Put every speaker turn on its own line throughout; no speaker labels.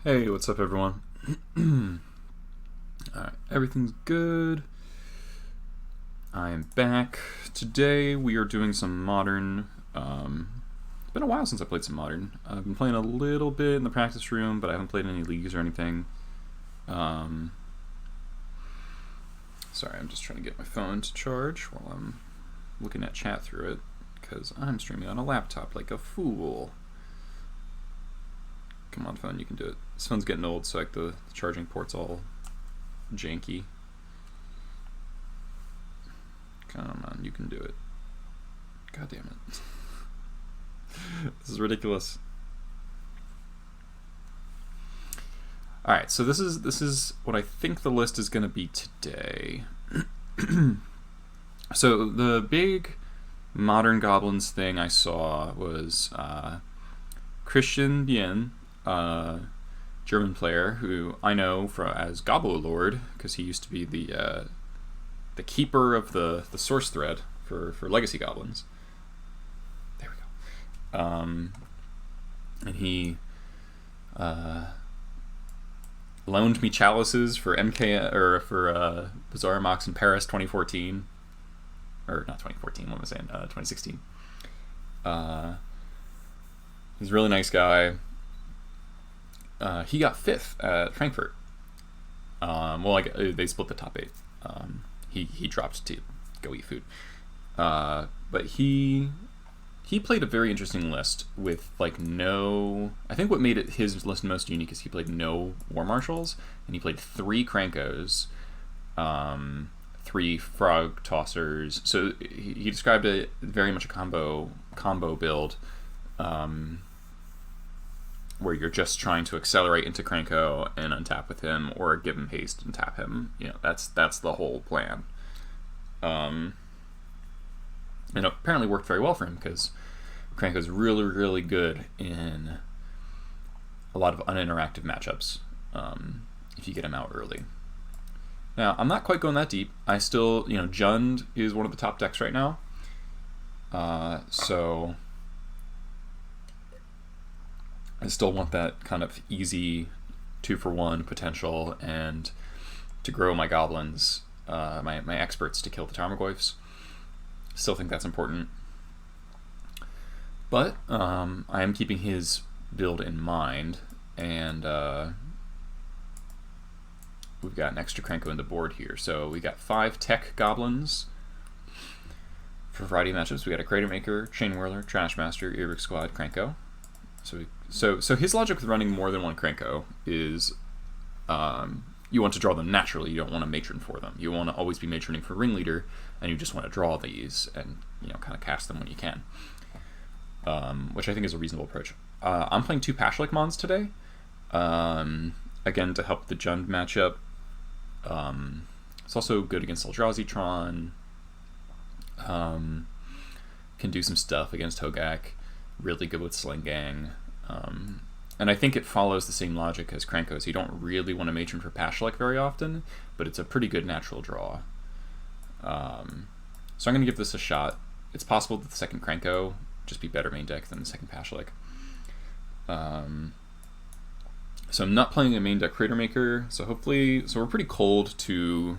Hey, what's up, everyone? Alright, everything's good. I am back. Today we are doing some Modern. It's been a while since I played some Modern. I've been playing a little bit in the practice room, but I haven't played any leagues or anything. Sorry, I'm just trying to get my phone to charge while I'm looking at chat through it, because I'm streaming on a laptop like a fool. Come on, phone, you can do it. This phone's getting old, so like the charging port's all janky. Come on, you can do it. God damn it. This is ridiculous. Alright, so this is what I think the list is going to be today. So the big Modern Goblins thing I saw was Christian Bien, German player who I know as Gobbo Lord, because he used to be the keeper of the source thread for Legacy Goblins. There we go. And he loaned me chalices for MK or for Bazaar Mox in Paris 2014, or not 2014. What am I saying? 2016. He's a really nice guy. He got 5th at Frankfurt. They split the top 8. He dropped to go eat food. But he played a very interesting list with no. I think what made his list most unique is he played no War Marshals, and he played 3 Krankos, 3 Frog Tossers. So he described it very much a combo build. Where you're just trying to accelerate into Krenko and untap with him, or give him haste and tap him. You know, that's the whole plan. And it apparently worked very well for him, because Krenko's really, really good in a lot of uninteractive matchups, if you get him out early. Now, I'm not quite going that deep. I still, Jund is one of the top decks right now. So I still want that kind of easy 2-for-1 potential, and to grow my goblins, my experts to kill the Tarmogoyfs. Still think that's important. But I am keeping his build in mind, and we've got an extra Krenko in the board here. So we got 5 tech goblins for variety of matchups. We got a Crater Maker, Chain Whirler, Trash Master, Earwig Squad, Krenko. So his logic with running more than one Krenko is you want to draw them naturally. You don't want to matron for them. You want to always be matroning for Ringleader, and you just want to draw these and kind of cast them when you can, which I think is a reasonable approach. I'm playing 2 Pashlik Mons today, again to help the Jund matchup. It's also good against Eldrazi Tron. Can do some stuff against Hogaak. Really good with Sling Gang. And I think it follows the same logic as Krankos. You don't really want to matron for Pashlik very often, but it's a pretty good natural draw. So I'm going to give this a shot. It's possible that the second Krenko just be better main deck than the second Pashlik. So I'm not playing a main deck Crater Maker, so hopefully. So we're pretty cold to.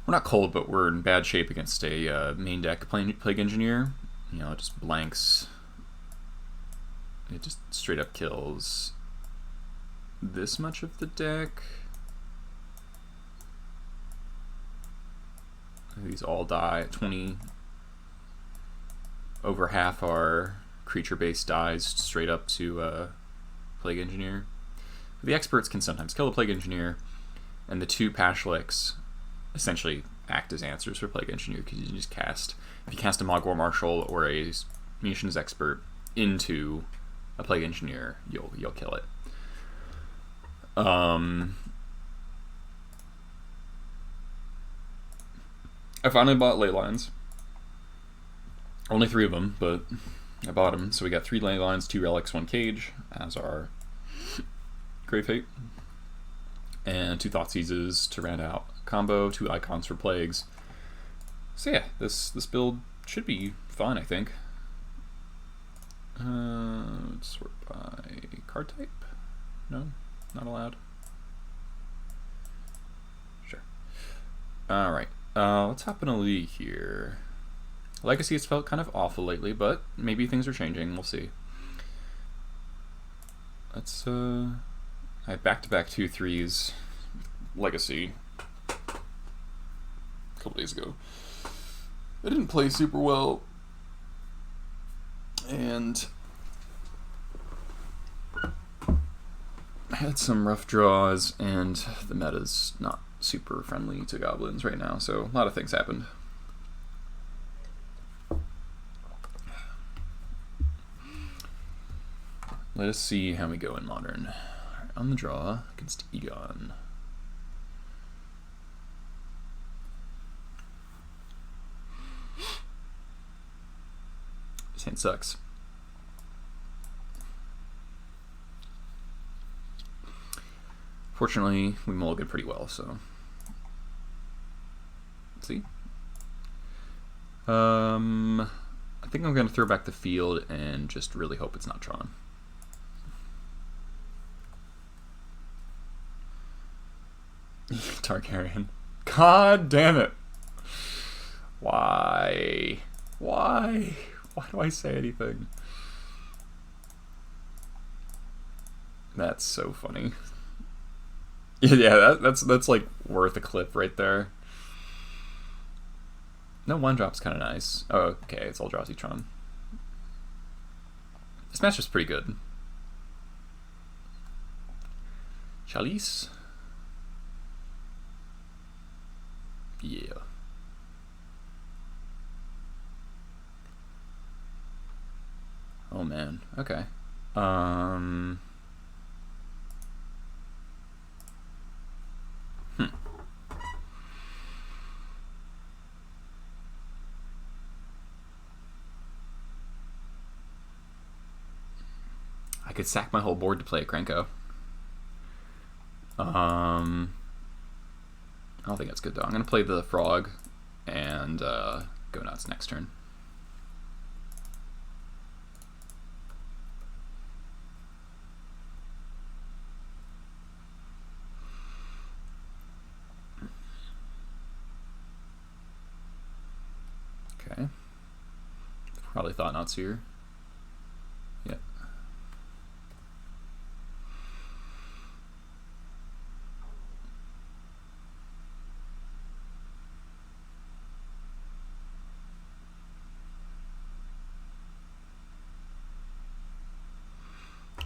We're not cold, but we're in bad shape against a main deck Plague Engineer. It just blanks. It just straight up kills this much of the deck. These all die. 20. Over half our creature base dies straight up to Plague Engineer. The experts can sometimes kill the Plague Engineer, and the 2 Pashliks essentially act as answers for Plague Engineer, because you can just cast. If you cast a Mogwar Marshal or a Munitions Expert into a Plague Engineer, you'll kill it. I finally bought Ley Lines. Only 3 of them, but I bought them. So we got 3 Ley Lines, 2 Relics, 1 Cage as our Grave Fate, and 2 Thoughtseizes to round out combo, 2 Icons for Plagues. So yeah, this build should be fun, I think. Let's sort by card type. No? Not allowed? Sure. Alright. Let's hop in a league here. Legacy has felt kind of awful lately, but maybe things are changing. We'll see. Let's, I had back-to-back 2-3s Legacy a couple days ago. I didn't play super well, and I had some rough draws, and the meta's not super friendly to Goblins right now, so a lot of things happened. Let us see how we go in Modern. Right, on the draw against Egon. This hand sucks. Fortunately, we mulligan pretty well, so. Let's see. I think I'm going to throw back the field and just really hope it's not Tron. Targaryen. God damn it. Why? Why? Why do I say anything? That's so funny. Yeah, that's like worth a clip right there. No, one drop's kind of nice. Oh, okay, it's Eldrazi Tron. This match was pretty good. Chalice. Yeah. Oh man. Okay. I could sack my whole board to play a Krenko. I don't think that's good though. I'm gonna play the frog and go nuts next turn. Okay. Probably thought not here. Yep.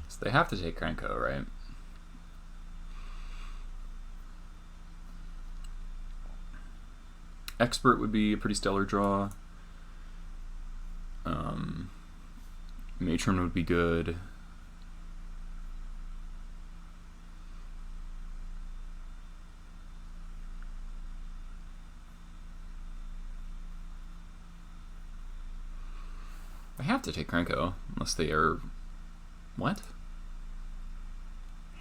So they have to take Krenko, right? Expert would be a pretty stellar draw. Matron would be good. I have to take Krenko, unless they are... What?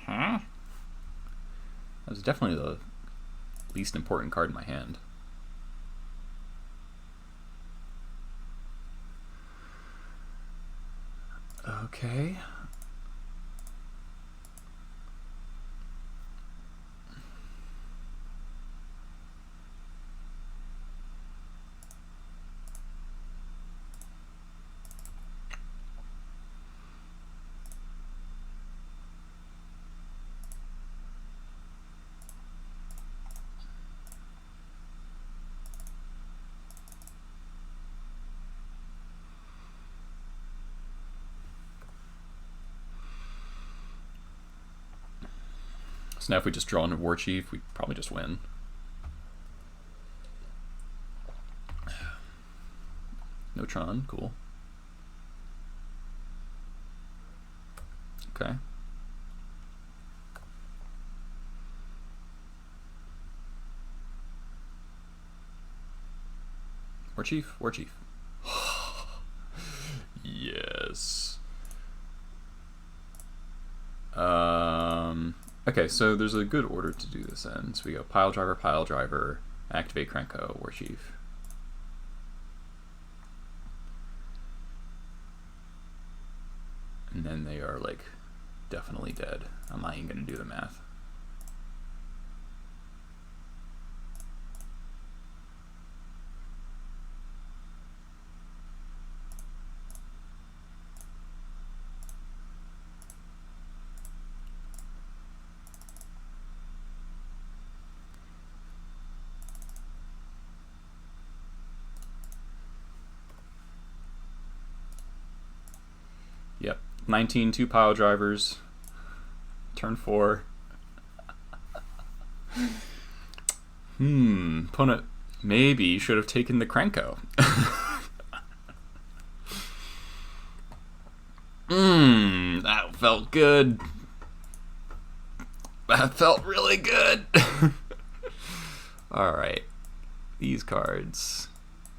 Huh? That was definitely the least important card in my hand. Okay. So now if we just draw into War Chief, we probably just win. No Tron, cool. Okay. War Chief, War Chief. Yes. Okay, so there's a good order to do this in. So we go Pile Driver, activate Krenko, War Chief. And then they are like definitely dead. I'm not even going to do the math. Yep, 19 2 pile drivers. Turn 4. Opponent maybe should have taken the Krenko. That felt good. That felt really good. Alright. These cards.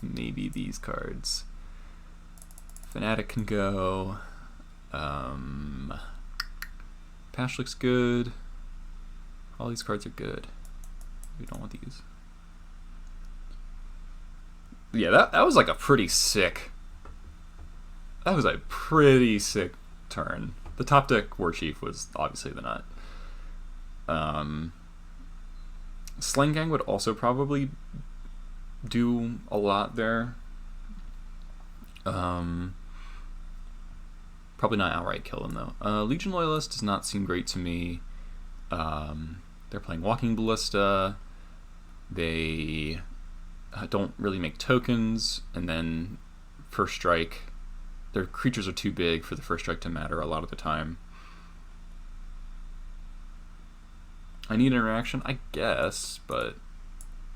Maybe these cards. Fanatic can go. Pash looks good. All these cards are good. We don't want these. Yeah, that was like a pretty sick. That was a pretty sick turn. The top deck War Chief was obviously the nut. Sling Gang would also probably do a lot there. Probably not outright kill them though. Legion Loyalist does not seem great to me. They're playing Walking Ballista. They don't really make tokens, and then first strike. Their creatures are too big for the first strike to matter a lot of the time. I need interaction, I guess, but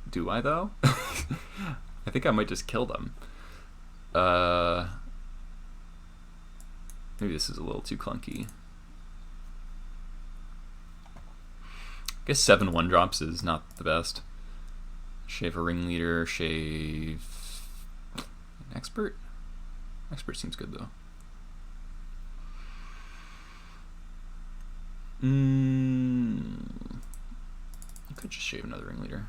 do I though? I think I might just kill them. Maybe this is a little too clunky. I guess 7 1-drops is not the best. Shave a Ringleader, shave an Expert? Expert seems good though. I could just shave another Ringleader.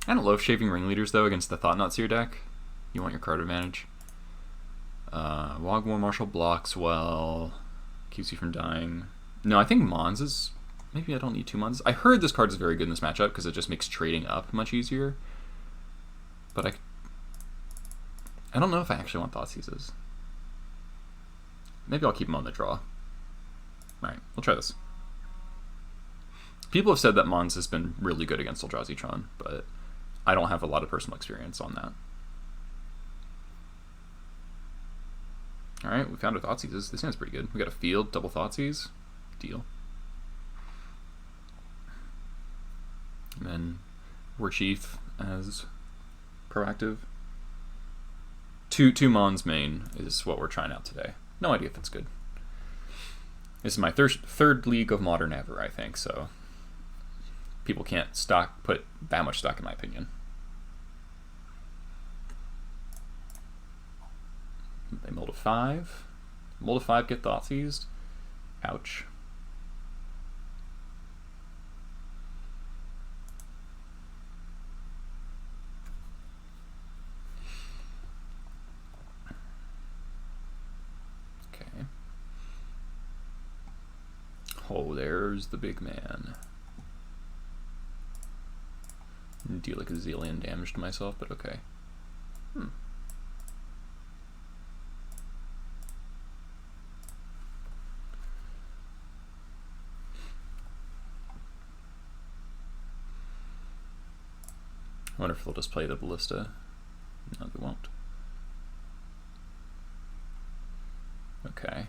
I don't love shaving Ringleaders though against the Thought-Knot Seer deck. You want your card advantage. Wogwar Marshal blocks well, keeps you from dying. No, I think Mons is... Maybe I don't need 2 Mons. I heard this card is very good in this matchup because it just makes trading up much easier. But I don't know if I actually want Thoughtseizes. Maybe I'll keep them on the draw. Alright, we'll try this. People have said that Mons has been really good against Eldrazi Tron, but I don't have a lot of personal experience on that. Alright, we found a Thoughtseizes. This sounds pretty good. We got a field, double Thoughtseize. Deal. And then War Chief as proactive. Two Mons main is what we're trying out today. No idea if it's good. This is my third League of Modern ever, I think, so people can't put that much stock in my opinion. They mold a 5. Mold a 5, get Thoughtseized. Ouch. Okay. Oh, there's the big man. Deal like a zillion damage to myself, but okay. I wonder if they'll just play the Ballista. No, they won't. Okay.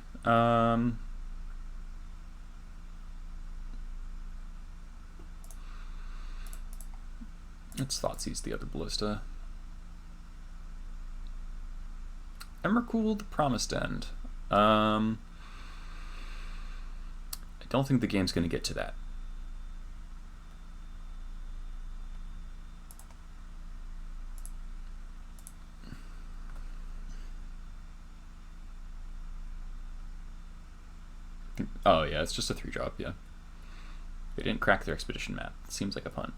Let's Thoughtseize the other Ballista. Emrakul, the Promised End. I don't think the game's going to get to that. Oh yeah, it's just a 3-drop, yeah. They didn't crack their expedition map. Seems like a punt.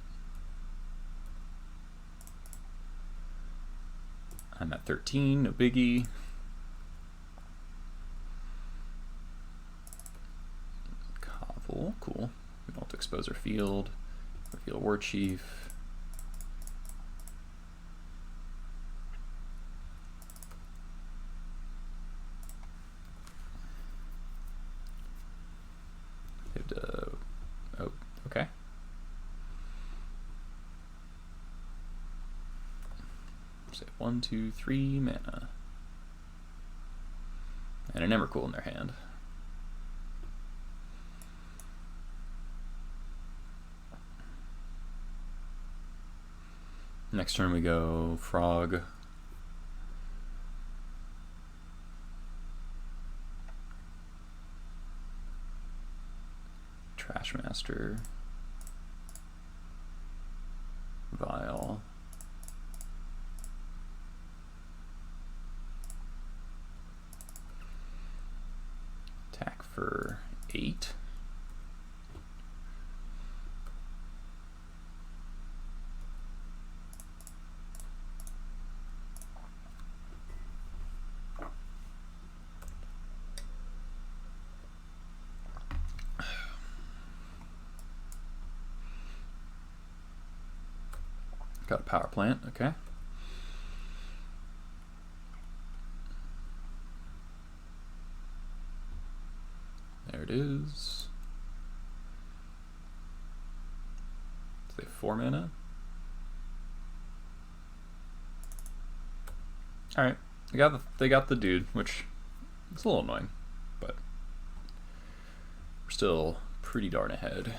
I'm at 13, no biggie. those are field. Reveal War Chief. Oh, okay. Say 1, 2, 3 mana. And an Emrakul in their hand. Next turn we go Frog. Trashmaster. Vial. Attack for 8. Got a power plant, okay. There it is. So they have 4 mana. Alright, they got the dude, which is a little annoying, but we're still pretty darn ahead.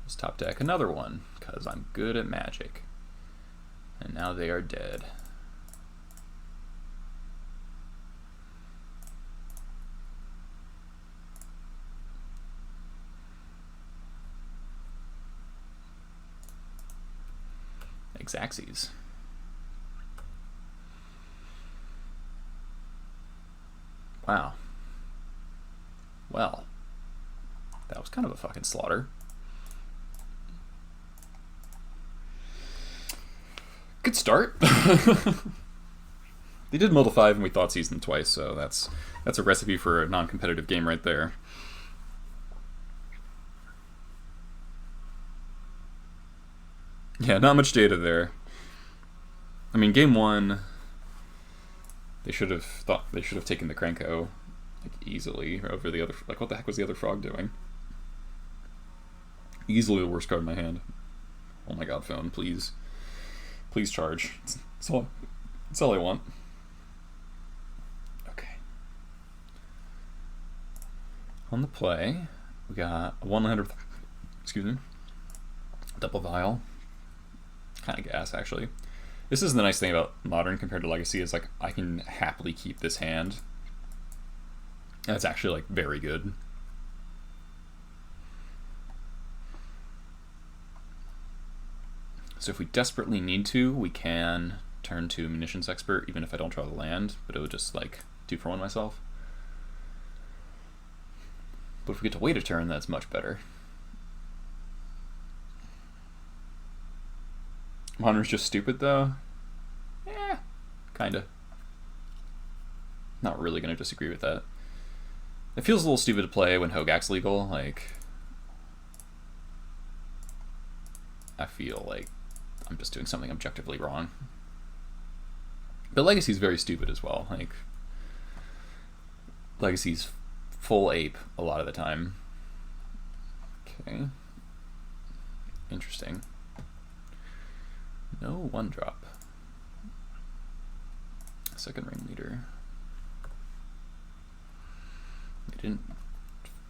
Let's top deck another one, because I'm good at Magic. And now they are dead. Xaxes. Wow. Well, that was kind of a fucking slaughter. Good start. They did mill to 5 and we thought season twice, so that's a recipe for a non-competitive game right there. Yeah, not much data there. I mean, game 1, they should have taken the Krenko like easily over the other. Like, what the heck was the other frog doing? Easily the worst card in my hand. Oh my god, phone, please. Please charge. That's all I want. Okay. On the play, we got a 100th, excuse me, double vial. Kind of gas, actually. This is the nice thing about Modern compared to Legacy, is like I can happily keep this hand. That's actually like very good. So if we desperately need to, we can turn to Munitions Expert, even if I don't draw the land, but it would just like 2-for-1 myself. But if we get to wait a turn, that's much better. Modern's just stupid though? Yeah, kinda. Not really gonna disagree with that. It feels a little stupid to play when Hogaak's legal, like... I feel like I'm just doing something objectively wrong. But Legacy's very stupid as well, like... Legacy's full ape a lot of the time. Okay. Interesting. No 1-drop. Second ringleader. They didn't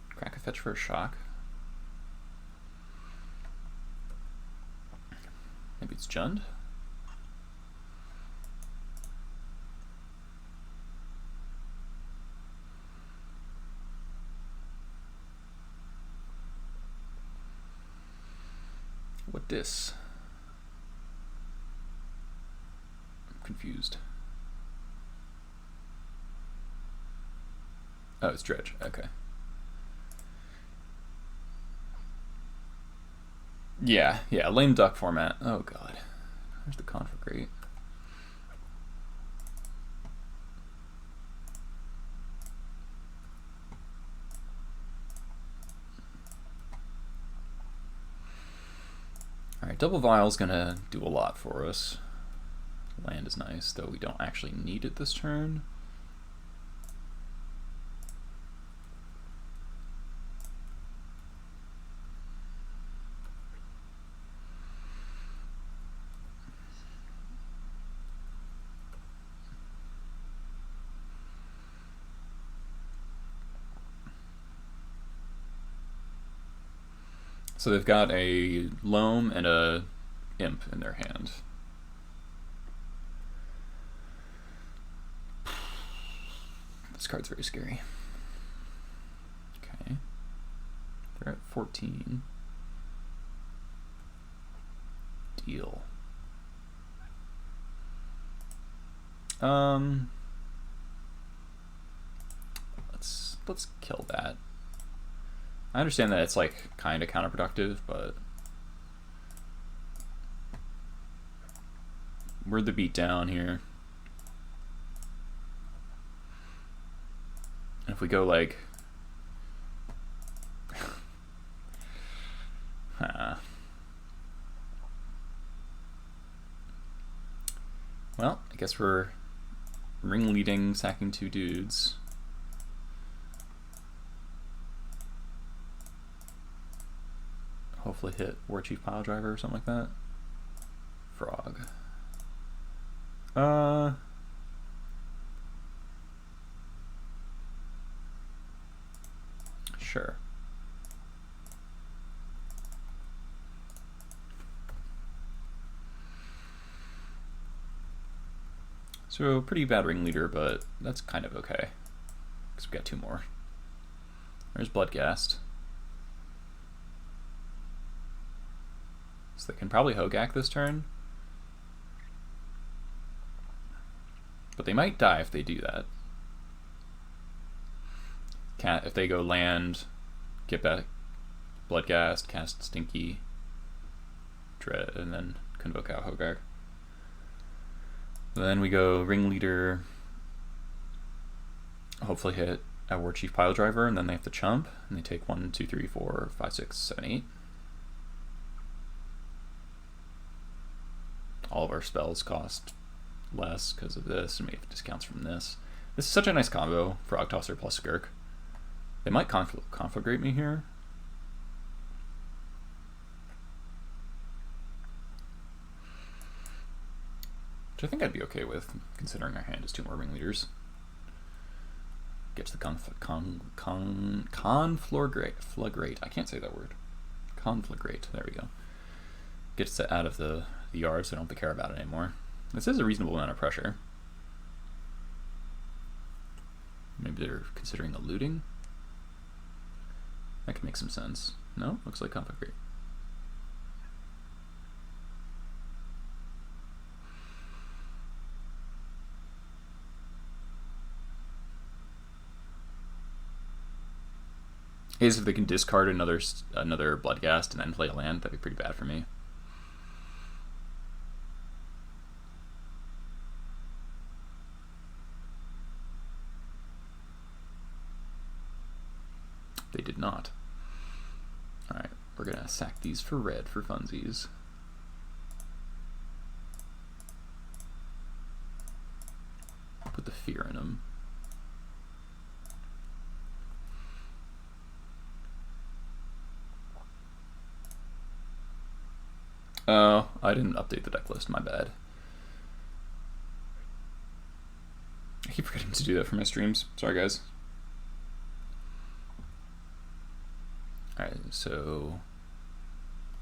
crack a fetch for a shock. Maybe it's Jund? What this? I'm confused. Oh, it's Dredge. Okay. Yeah, lame duck format. Oh god. Where's the Conflagrate? Alright, Double Vial's gonna do a lot for us. Land is nice, though we don't actually need it this turn. So they've got a Loam and a Imp in their hand. This card's very scary. Okay. They're at 14. Deal. Let's kill that. I understand that it's like kind of counterproductive, but we're the beatdown here. And if we go like well, I guess we're ringleading, sacking 2 dudes. Hopefully hit Warchief Piledriver or something like that. Frog. Sure. So pretty bad ringleader, but that's kind of okay. Because we got 2 more. There's Bloodghast. So they can probably Hogaak this turn. But they might die if they do that. If they go land, get back Bloodghast, cast Stinky, Dredge, and then convoke out Hogaak. Then we go Ringleader, hopefully hit a Warchief Piledriver, and then they have to chump, and they take 1, 2, 3, 4, 5, 6, 7, 8. All of our spells cost less because of this, and we have discounts from this. This is such a nice combo, Frog Tosser plus Skirk. They might conflagrate me here. Which I think I'd be okay with, considering our hand is 2 more ringleaders. Get to the conflagrate. I can't say that word. Conflagrate. There we go. Gets it out of the yard, so I don't have to care about it anymore. This is a reasonable amount of pressure. Maybe they're considering the looting. That could make some sense. No? Looks like conflagrate. Is if they can discard another Bloodghast and then play a land, that'd be pretty bad for me. They did not. Alright, we're gonna sack these for red for funsies. Put the fear in them. Oh, I didn't update the deck list, my bad. I keep forgetting to do that for my streams. Sorry, guys. Alright, so...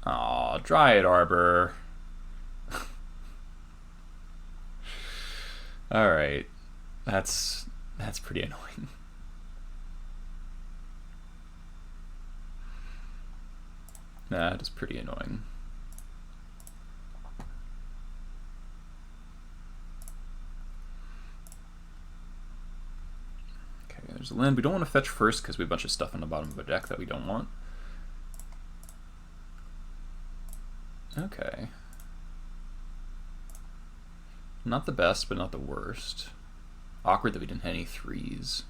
Aw, Dryad Arbor. Alright. That's pretty annoying. That is pretty annoying. There's a land. We don't want to fetch first because we have a bunch of stuff on the bottom of the deck that we don't want. Okay. Not the best, but not the worst. Awkward that we didn't have any 3s.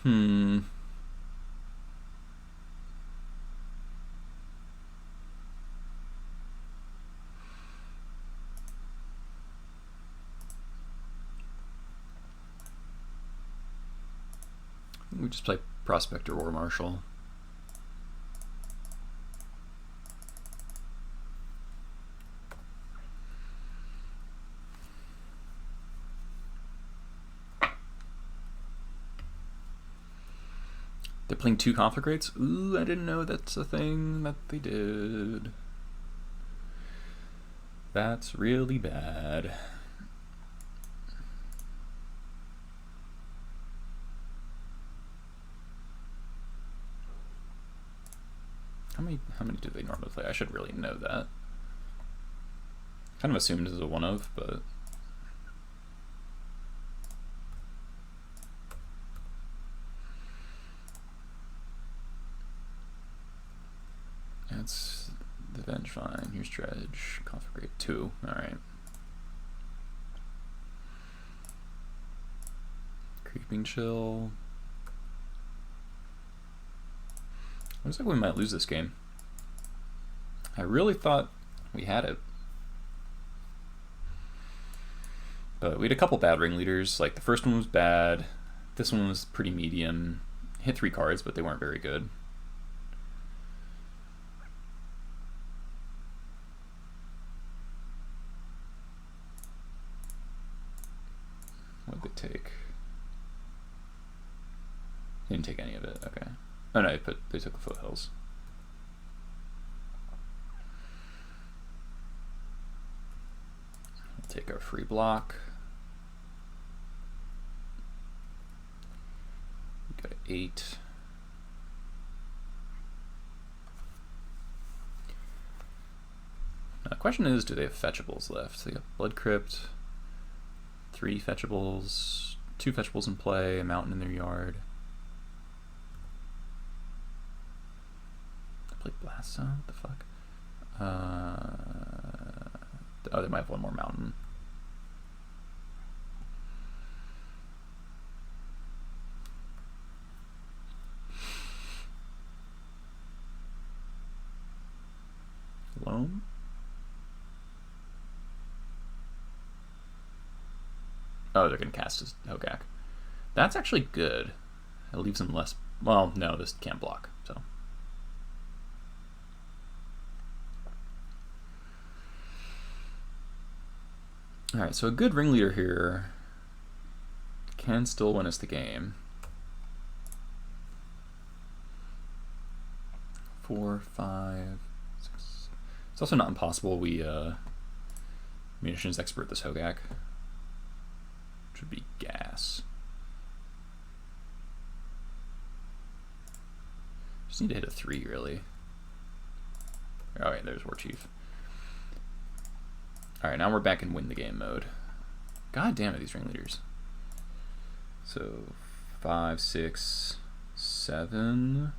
Hmm. We just play Prospector or Marshal. They're playing 2 conflict rates? Ooh, I didn't know that's a thing that they did. That's really bad. How many do they normally play? I should really know that. Kind of assumed as a one of, but that's the bench. Fine. Here's Dredge. Conflict rate 2. All right. Creeping Chill. Looks like we might lose this game. I really thought we had it. But we had a couple bad ringleaders. Like, the first one was bad. This one was pretty medium. Hit 3 cards, but they weren't very good. What did they take? They didn't take any of it. Okay. Oh no, they took the foothills. We'll take our free block. We got 8. Now the question is, do they have fetchables left? They got Blood Crypt, 3 fetchables, 2 fetchables in play, a mountain in their yard. Blast Zone? What the fuck? Oh, they might have one more mountain. Loam? Oh, they're going to cast his Hogaak. That's actually good. It leaves him less... Well, no, this can't block, so... Alright, so a good ringleader here can still win us the game. 4, 5, 6. It's also not impossible we munitions expert this Hogaak. Which would be gas. Just need to hit a 3, really. Alright, there's War Chief. Alright, now we're back in win the game mode. God damn it, these ringleaders. So, 5, 6, 7.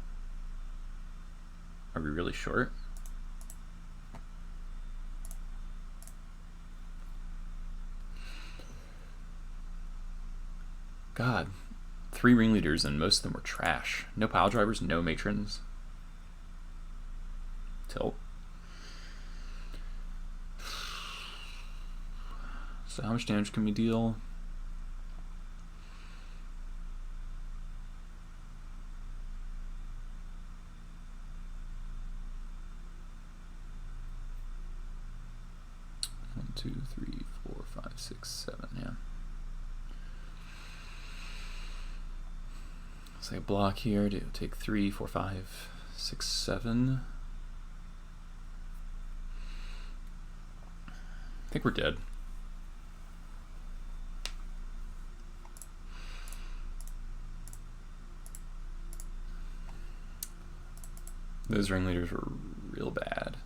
Are we really short? God. 3 ringleaders and most of them were trash. No pile drivers, no matrons. Tilt. So how much damage can we deal? One, 2, 3, 4, 5, 6, 7, yeah. Say a block here, to take 3, 4, 5, 6, 7. I think we're dead. Those ringleaders were real bad.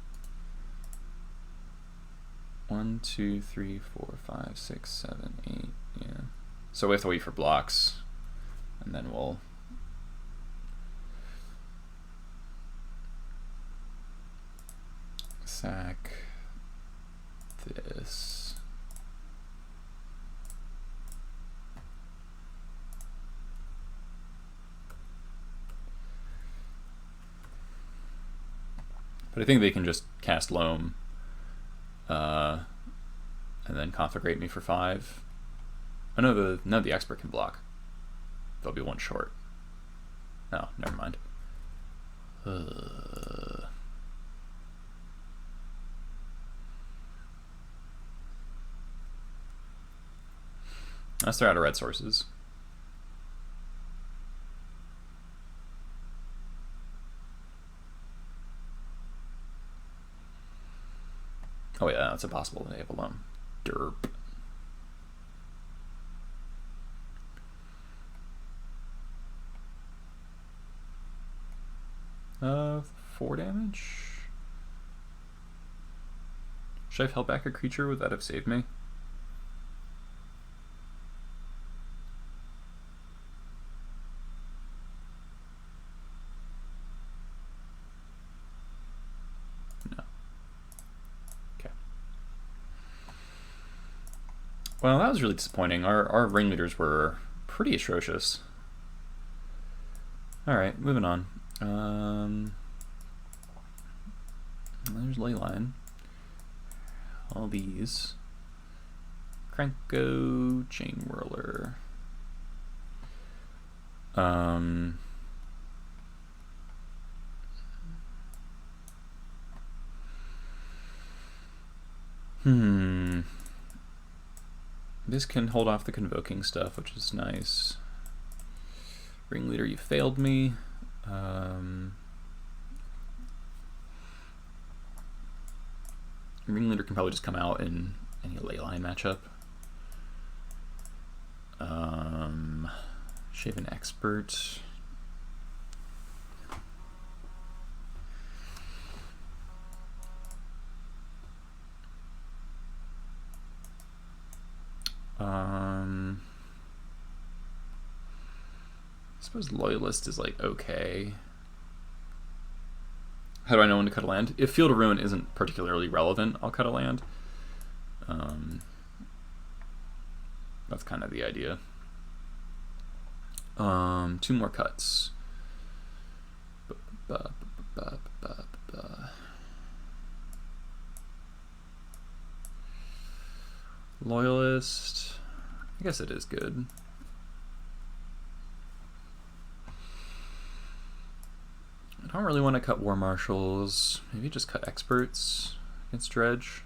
1, 2, 3, 4, 5, 6, 7, 8. Yeah. So we have to wait for blocks, and then we'll sack this. But I think they can just cast Loam and then Conflagrate me for 5. Oh no, the Expert can block. They'll be 1 short. No, never mind. Unless they're out of red sources. Oh yeah, that's impossible to enable them. Derp. Uh, 4 damage? Should I have held back a creature? Would that have saved me? No. Okay. Well, that was really disappointing. Our ringleaders were pretty atrocious. Alright, moving on. There's Leyline. All these. Krenko, Chain Whirler. This can hold off the Convoking stuff, which is nice. Ringleader, you failed me. Ringleader can probably just come out in any Leyline matchup. Shaven Expert. I suppose Loyalist is like okay. How do I know when to cut a land? If Field of Ruin isn't particularly relevant, I'll cut a land. That's kind of the idea. 2 more cuts. Loyalist. I guess it is good. I don't really want to cut War Marshals. Maybe just cut Experts against Dredge.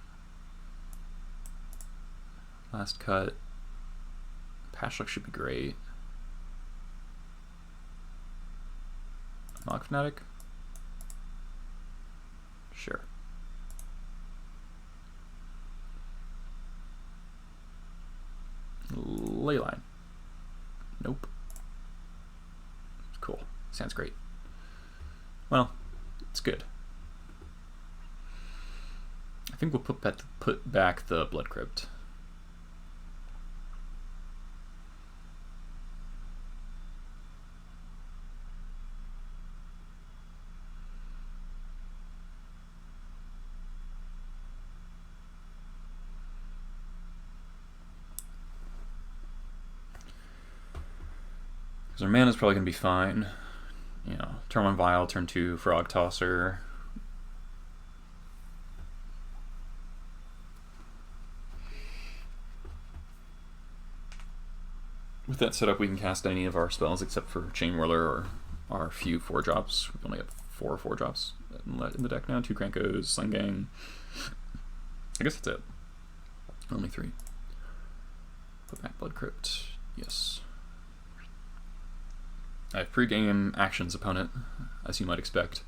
Last cut. Pashlik should be great. Mock Fnatic? Sure. Leyline. Nope. Cool. Sounds great. Well, it's good. I think we'll put back the Blood Crypt. Because our mana's probably going to be fine. You know, turn 1 Vial, turn 2 Frog Tosser. With that setup, we can cast any of our spells except for Chain Whirler or our few 4-drops. We only have 4 4-drops in the deck now. 2 Krenkos, Sling Gang. I guess that's it. Only 3. Put back Blood Crypt. Yes. I have pre-game actions, opponent, as you might expect.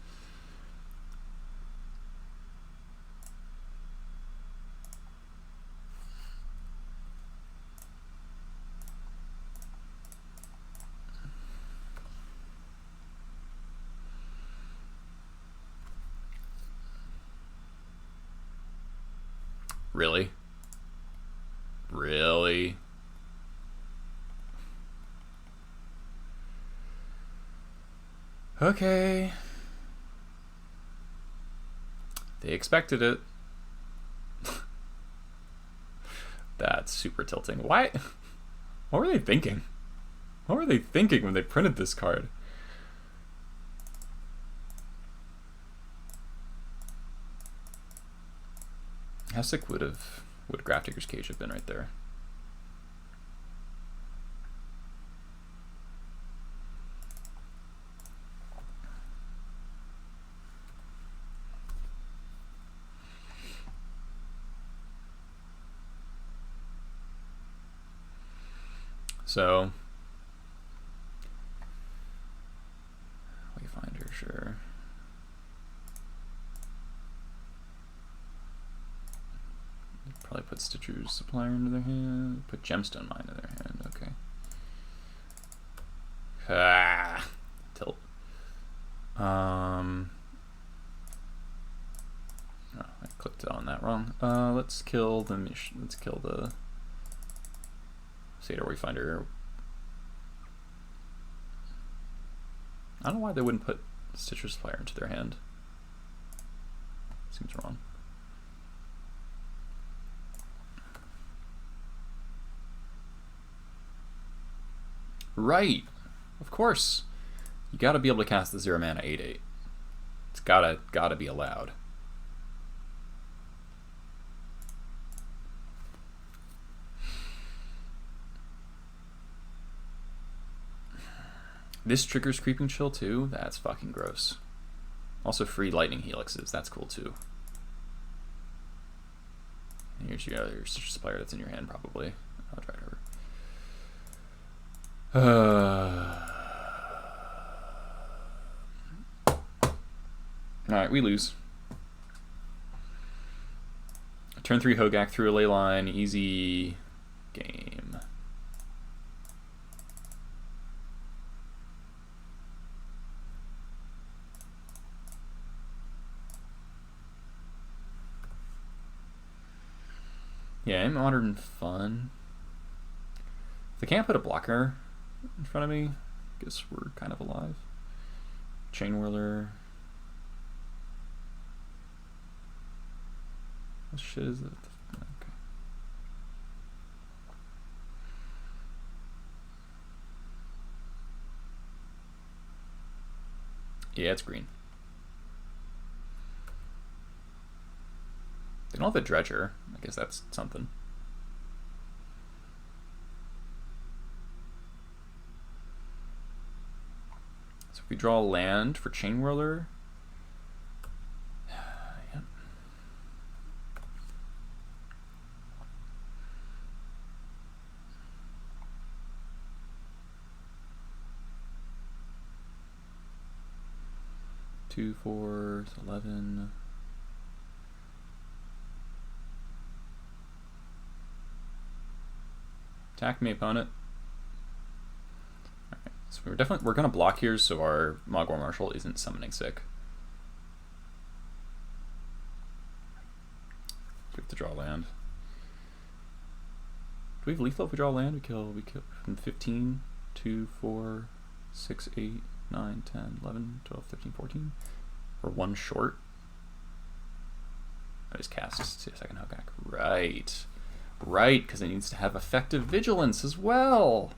Really? Really? Okay. They expected it. That's super tilting. Why? What were they thinking? What were they thinking when they printed this card? How sick would Grafdigger's Cage have been right there? So, Wayfinder, sure. Probably put Stitcher's Supplier into their hand. Put Gemstone Mine into their hand. Okay. Ah, tilt. Oh, I clicked on that wrong. Let's kill the Satyr Wayfinder. I don't know why they wouldn't put Stitcher's Supplier into their hand. Seems wrong. Right, of course. You gotta be able to cast the 0 mana 8/8. It's gotta be allowed. This triggers Creeping Chill too? That's fucking gross. Also free Lightning Helixes, that's cool too. And here's your other Stitcher Supplier that's in your hand probably. I'll try it over. Alright, we lose. Turn 3 Hogaak through a ley line, easy game. Yeah, in Modern Fun. If they can't put a blocker in front of me, I guess we're kind of alive. Chain Whirler. What shit is it? Okay. Yeah, it's green. They don't have a Dredger. I guess that's something. So if we draw land for Chain Whirler. Yep. Two, 4, 11. Attack me, opponent. Alright, so we're gonna block here so our Mogwai Marshal isn't summoning sick. We have to draw land. Do we have lethal if we draw land? We kill from 15, 2, 4, 6, 8, 9, 10, 11, 12, 13, 14. We're one short. I just cast a second Hogaak. Right. Right, because it needs to have effective vigilance as well.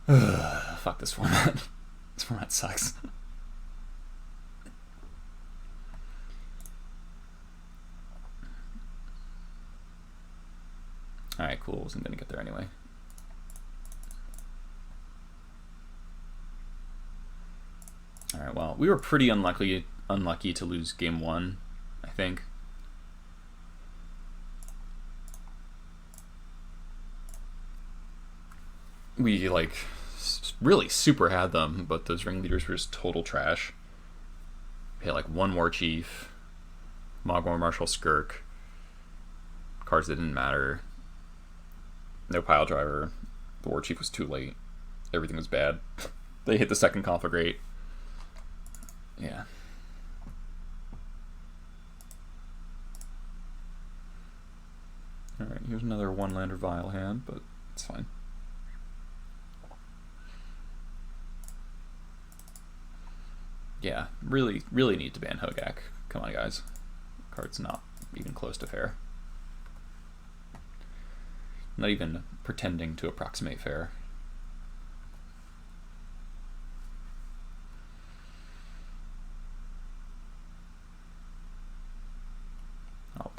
Fuck this format. This format sucks. Alright, cool. Wasn't gonna get there anyway. Alright, well, we were pretty unlucky to lose game 1, I think. We, like, really super had them, but those ringleaders were just total trash. We had, like, one War Chief, Mogwai Marshal Skirk, cards that didn't matter, no Pile Driver, the War Chief was too late, everything was bad. They hit the second Conflagrate. Yeah. Alright, here's another one-lander Vile hand, but it's fine. Yeah, really need to ban Hogaak. Come on, guys. Card's not even close to fair. Not even pretending to approximate fair.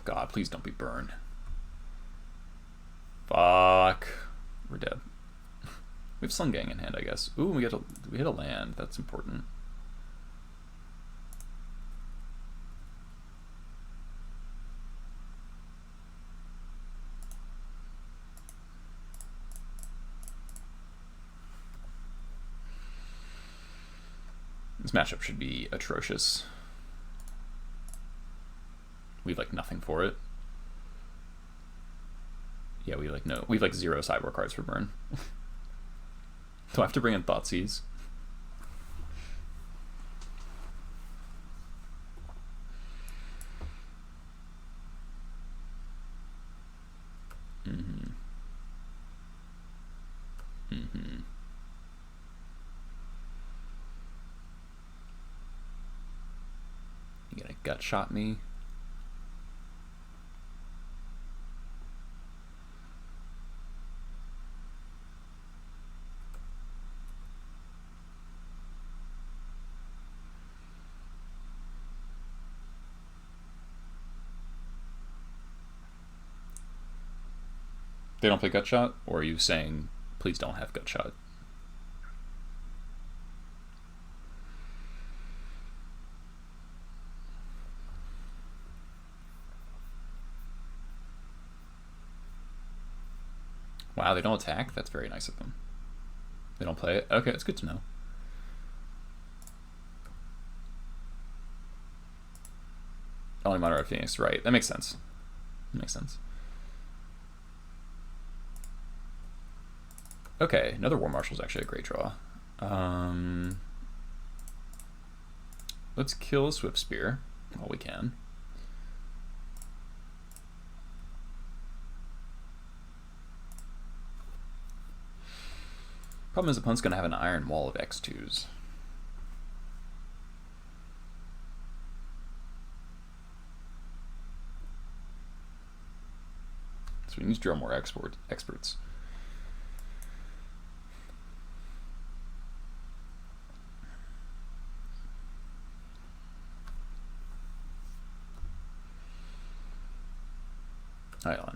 god, please don't be burn. Fuck. We're dead. We have Slung Gang in hand, I guess. Ooh, we hit a land. That's important. This matchup should be atrocious. We have like nothing for it. Yeah, we have like 0 sideboard cards for burn. Do I have to bring in Thoughtseize? You gonna gut shot me? They don't play gut shot, or are you saying please don't have gut shot? Wow, they don't attack? That's very nice of them. They don't play it? Okay, it's good to know. Only Mono Red Phoenix, right. That makes sense. That makes sense. Okay, another War Marshal is actually a great draw. Let's kill Swift Spear while we can. Problem is, opponent's going to have an Iron Wall of X2s. So we need to draw more experts.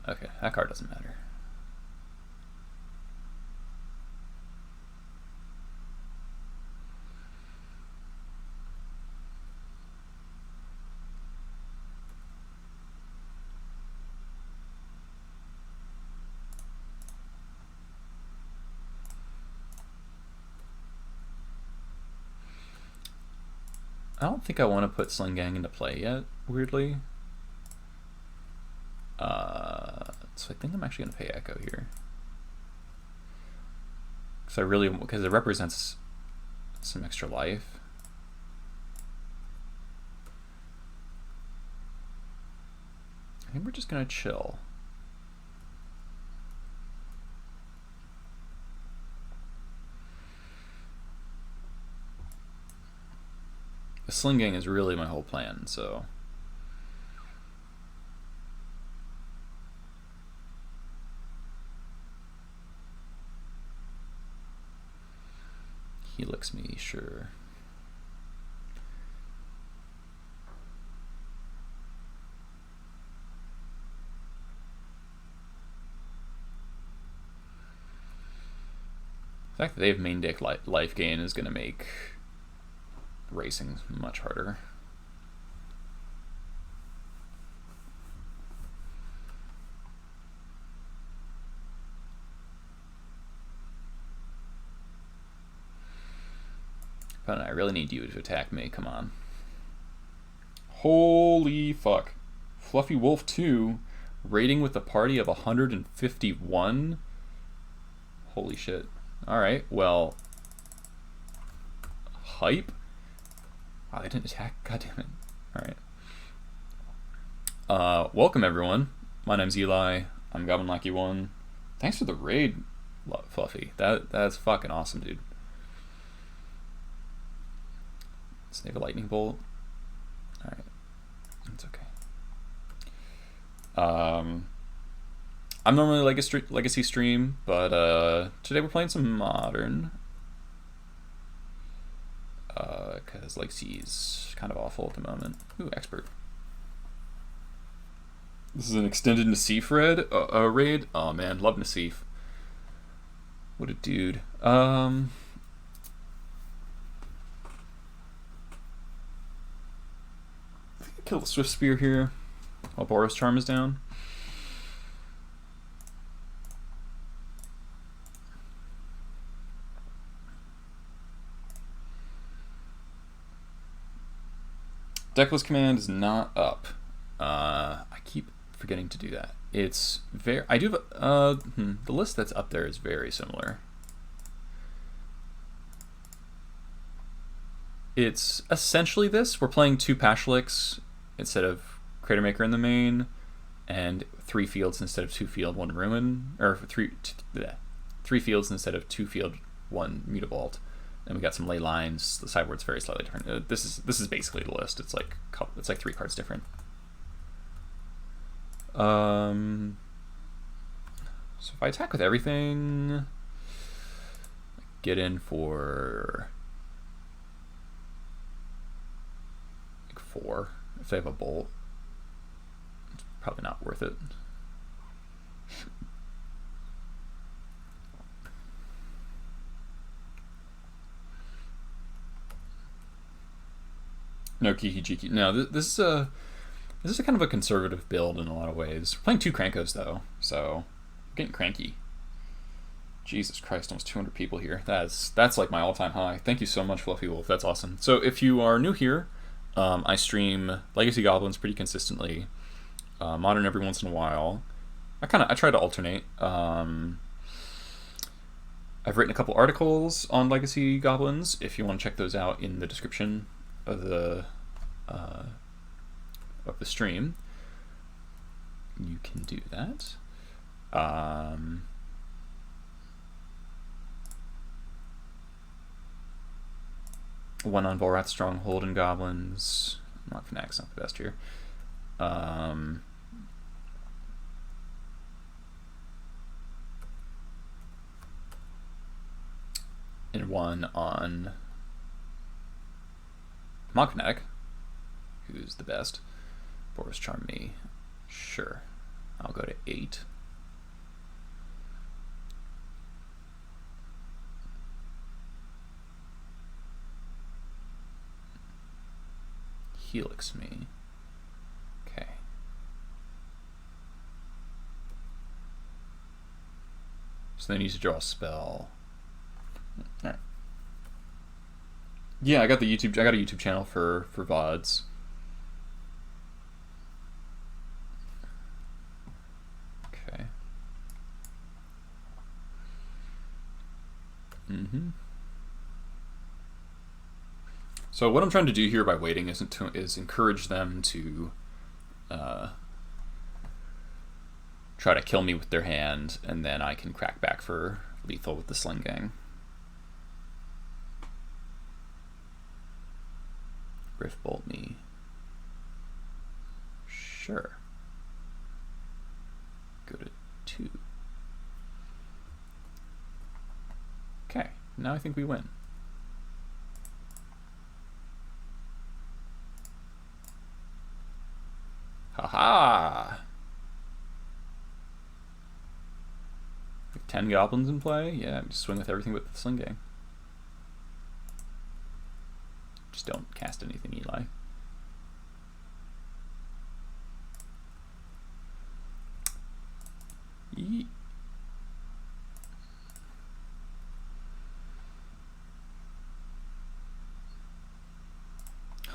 Okay, that card doesn't matter. I don't think I want to put Sling Gang into play yet, weirdly. So I think I'm actually going to pay Echo here. Because it represents some extra life. I think we're just going to chill. The Sling Gang is really my whole plan, so... Helix me, sure. The fact that they have main deck life gain is going to make racing much harder. But I really need you to attack me, come on. Holy fuck. Fluffy Wolf 2, rating with a party of 151? Holy shit. Alright, well... Hype? Wow, they didn't attack? God damn it. Alright. Welcome everyone. My name's Eli. I'm Goblin Lucky 1. Thanks for the raid, Fluffy. That's fucking awesome, dude. Save a lightning bolt. Alright. It's okay. I'm normally Legacy stream, but today we're playing some Modern. Because Legacy's kind of awful at the moment. Ooh, Expert. This is an extended Nassif raid. Oh man, love Nassif. What a dude. Kill the Swift Spear here while Boros Charm is down. Deckless Command is not up. I keep forgetting to do that. It's very. I do have the list that's up there is very similar. It's essentially this. We're playing 2 Pashliks instead of Crater Maker in the main, and 3 fields instead of 2 field, 1 ruin, or 3 fields instead of 2 field, 1 Mutavault. And we got some ley lines. The sideboard's very slightly different. This is basically the list. It's like 3 cards different. So if I attack with everything, get in for like 4. If they have a bolt, it's probably not worth it. No Kiki Jiki. No, this is a kind of a conservative build in a lot of ways. We're playing 2 Krankos though, so I'm getting cranky. Jesus Christ, almost 200 people here. That's like my all-time high. Thank you so much, Fluffy Wolf. That's awesome. So if you are new here, I stream Legacy Goblins pretty consistently. Modern every once in a while. I try to alternate. I've written a couple articles on Legacy Goblins. If you want to check those out in the description of the stream, you can do that. One on Volrath Stronghold and Goblins. Not Fanac's not the best here. And one on Monk Fanatic, who's the best. Boros Charm me. Sure. I'll go to 8. Helix me. Okay. So then you need to draw a spell. Alright. Yeah, I got a YouTube channel for VODs. Okay. So what I'm trying to do here by waiting is encourage them to try to kill me with their hand, and then I can crack back for lethal with the Sling Gang. Griff Bolt me. Sure. Go to 2. Okay, now I think we win. Haha! 10 goblins in play? Yeah, just swing with everything but the Sling Gang. Just don't cast anything, Eli. Yeet.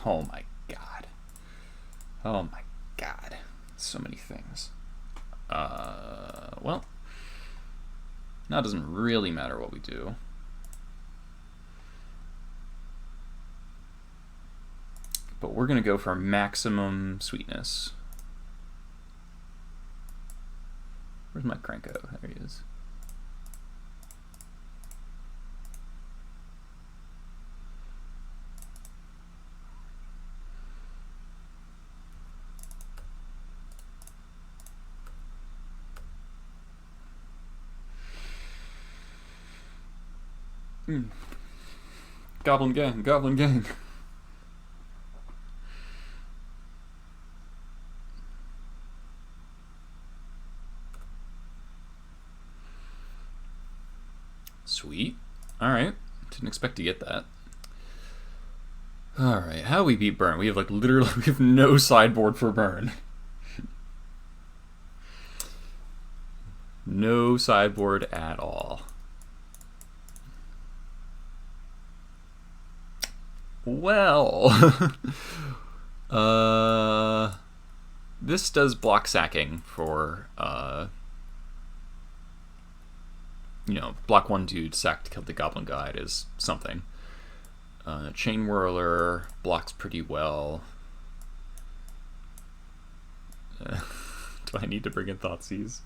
Oh my god. Oh my god. So many things. Well, now it doesn't really matter what we do. But we're going to go for maximum sweetness. Where's my Krenko? There he is. Goblin gang, goblin gang. Alright. Didn't expect to get that. Alright, how do we beat burn? We have like literally we have no sideboard for burn. No sideboard at all. Well, this does block sacking for, you know, block 1 dude, sack to kill the Goblin Guide is something. Chain Whirler blocks pretty well. Do I need to bring in Thoughtseize?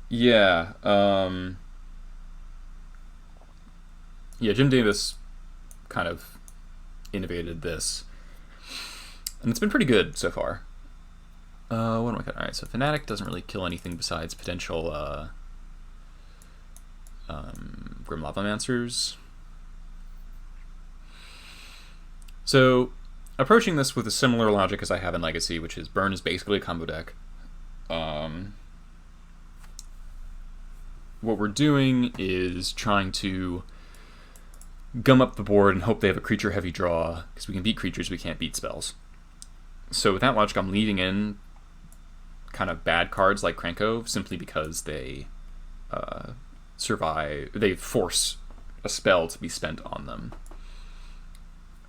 Yeah, yeah, Jim Davis kind of innovated this, and it's been pretty good so far. What am I got? Alright, so Fanatic doesn't really kill anything besides potential Grim Lavomancers. So, approaching this with a similar logic as I have in Legacy, which is Burn is basically a combo deck. What we're doing is trying to gum up the board and hope they have a creature-heavy draw, because we can beat creatures, we can't beat spells. So with that logic, I'm leaving in kind of bad cards like Krenko, simply because they survive, they force a spell to be spent on them.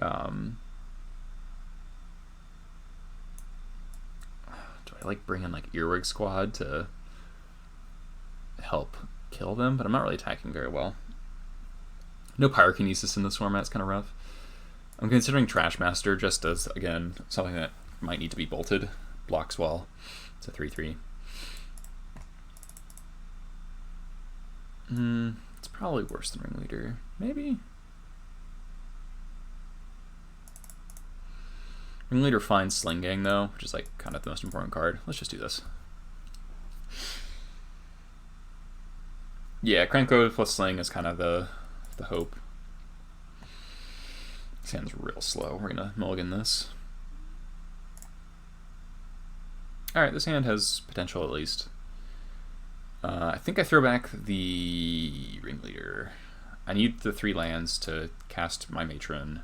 Do I like bring in like Earwig Squad to help kill them? But I'm not really attacking very well. No Pyrokinesis in this format, it's kind of rough. I'm considering Trashmaster just as, again, something that might need to be bolted. Blocks well. It's a 3/3. It's probably worse than Ringleader. Maybe? Ringleader finds Sling Gang, though, which is like kind of the most important card. Let's just do this. Yeah, Krenko plus Sling is kind of the hope. This hand's real slow. We're gonna mulligan this. Alright, this hand has potential at least. I think I throw back the Ringleader. I need the 3 lands to cast my Matron.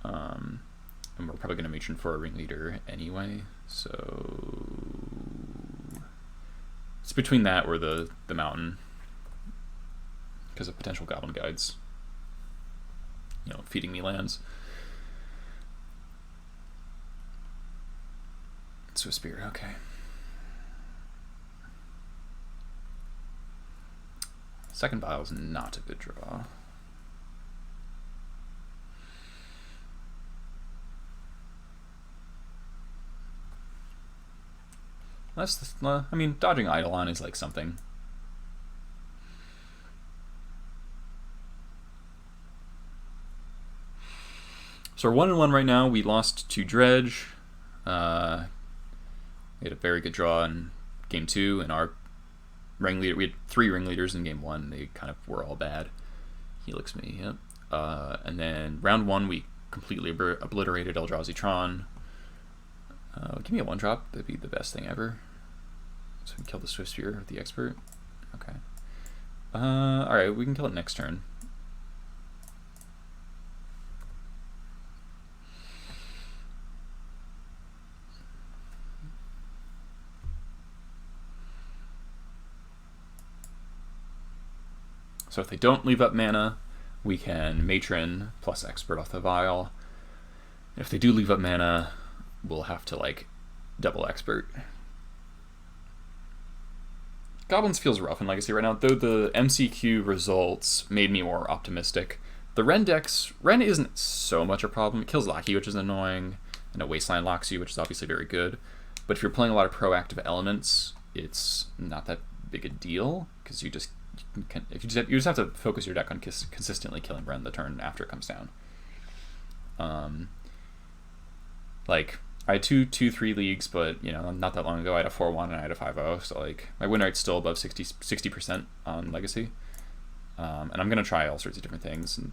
And we're probably going to Matron for a Ringleader anyway, so it's between that or the Mountain, because of potential Goblin Guides, you know, feeding me lands. So Spirit, okay. Second Bile is not a good draw. I mean, dodging Eidolon is like something. So we're 1-1 right now. We lost to Dredge. We had a very good draw in game 2, and our Ringleader, we had 3 Ringleaders in game 1. They kind of were all bad. Helix me, yep. And then round 1, we completely obliterated Eldrazi Tron. Give me a 1-drop. That'd be the best thing ever. So we can kill the Swift Spear with the Expert. Okay. Alright, we can kill it next turn. So if they don't leave up mana, we can Matron plus Expert off the Vial. If they do leave up mana, we'll have to like double Expert. Goblins feels rough in Legacy right now, though the MCQ results made me more optimistic. The Ren decks, Ren isn't so much a problem. It kills Lackey, which is annoying, and a Wasteland locks you, which is obviously very good. But if you're playing a lot of proactive elements, it's not that big a deal, because you just have to focus your deck on consistently killing Ren the turn after it comes down. Like, I had 2-3 leagues, but, you know, not that long ago I had a 4-1 and I had a 5-0, so, like, my win rate's still above 60% on Legacy. And I'm going to try all sorts of different things, and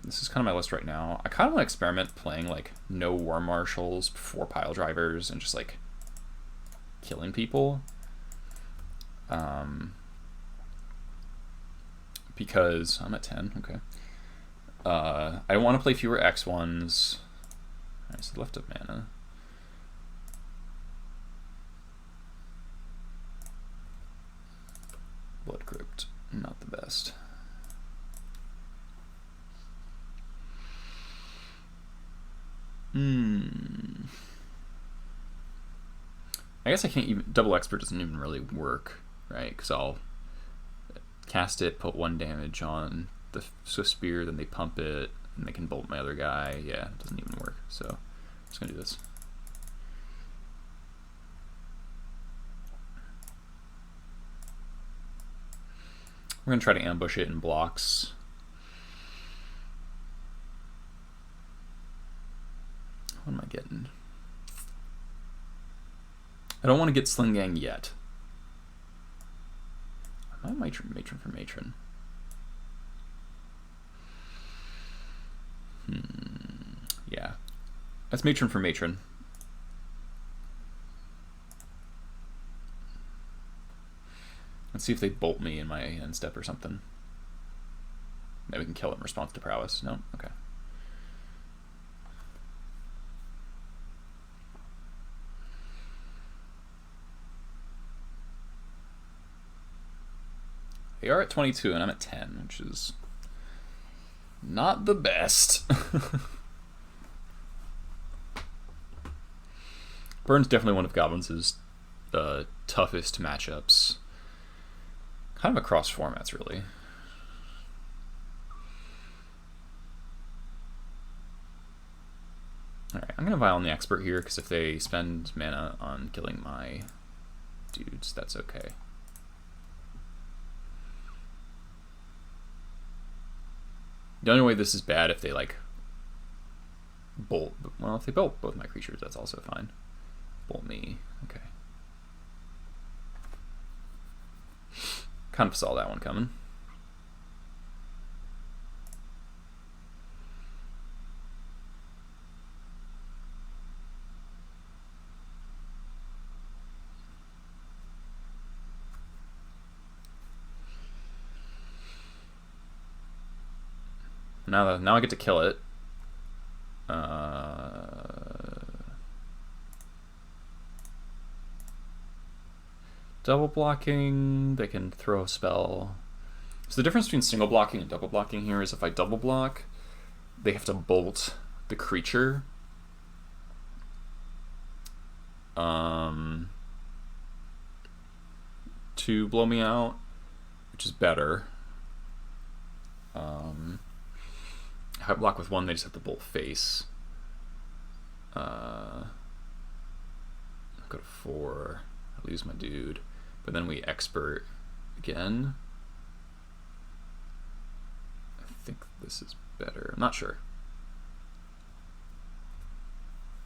this is kind of my list right now. I kind of want to experiment playing, like, no War Marshals, 4 Pile Drivers, and just, like, killing people. because I'm at 10. Okay. I don't want to play fewer X1s. Alright, so left of mana. Blood Crypt, not the best. I guess I can't even... Double Expert doesn't even really work, right? Because I'll cast it, put 1 damage on the Swift Spear, then they pump it, and they can bolt my other guy. Yeah, it doesn't even work. So I'm just going to do this. We're going to try to ambush it in blocks. What am I getting? I don't want to get Sling Gang yet. Am I matron for matron? Yeah. That's matron for matron. Let's see if they bolt me in my end step or something. Maybe we can kill it in response to prowess. No? Okay. They are at 22 and I'm at 10, which is not the best. Burn's definitely one of Goblins' toughest matchups. Kind of across formats, really. Alright, I'm going to Violin the Expert here, because if they spend mana on killing my dudes, that's okay. The only way this is bad if they, like, bolt... Well, if they bolt both my creatures, that's also fine. Bolt me. Okay. Kind of saw that one coming. Now I get to kill it. Double blocking, they can throw a spell. So the difference between single blocking and double blocking here is if I double block, they have to bolt the creature. To blow me out, which is better. If I block with one, they just have to bolt face. Go to 4. I lose my dude. But then we expert again. I think this is better. I'm not sure.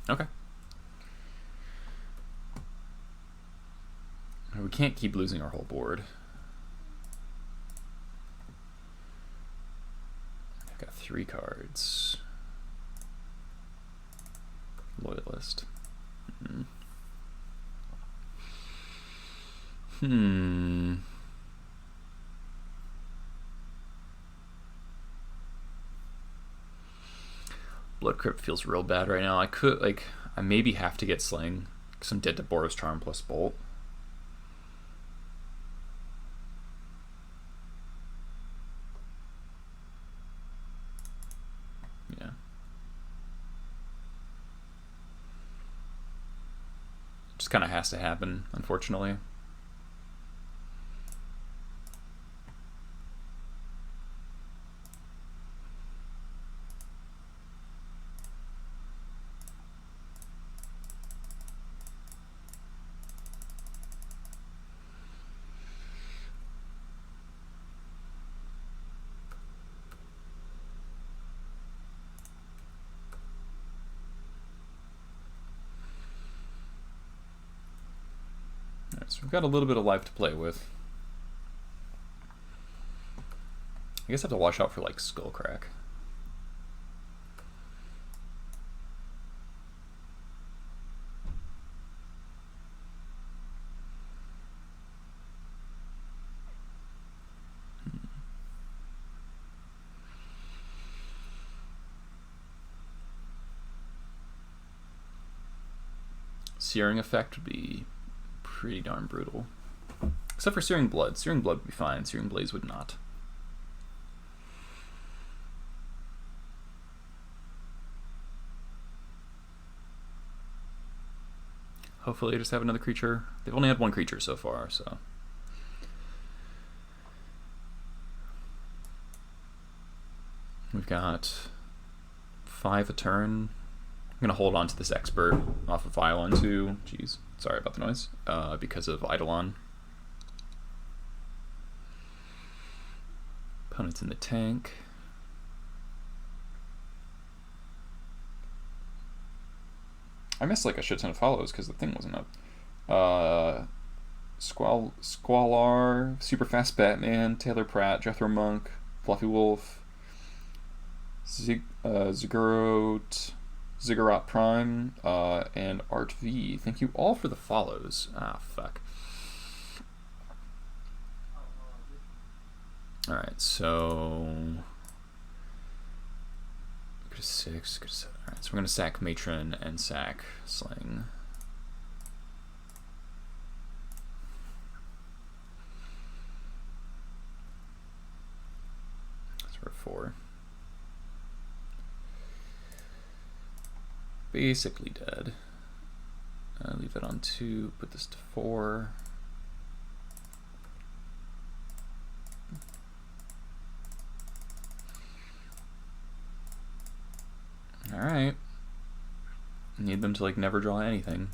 Okay. We can't keep losing our whole board. I've got 3 cards. Loyalist. Blood Crypt feels real bad right now. I could, like, I maybe have to get Sling, because I'm dead to Boros Charm plus Bolt. Yeah. Just kind of has to happen, unfortunately. So we've got a little bit of life to play with. I guess I have to watch out for, like, Skullcrack. Searing effect would be pretty darn brutal. Except for Searing Blood. Searing Blood would be fine. Searing Blaze would not. Hopefully they just have another creature. They've only had one creature so far, so... We've got 5 a turn. I'm going to hold on to this Expert off of Violon too. Jeez, sorry about the noise. Because of Eidolon. Opponent's in the tank. I missed like a shit ton of follows because the thing wasn't up. Squalar, Super Fast Batman, Taylor Pratt, Jethro Monk, Fluffy Wolf, Ziggurat Prime, and Art V. Thank you all for the follows. Ah, fuck. Alright, so... Go to 6, go to 7. Alright, so we're going to sack Matron and sack Sling. So we're at 4. Basically dead. Leave that on 2, put this to 4. Alright. Need them to like never draw anything.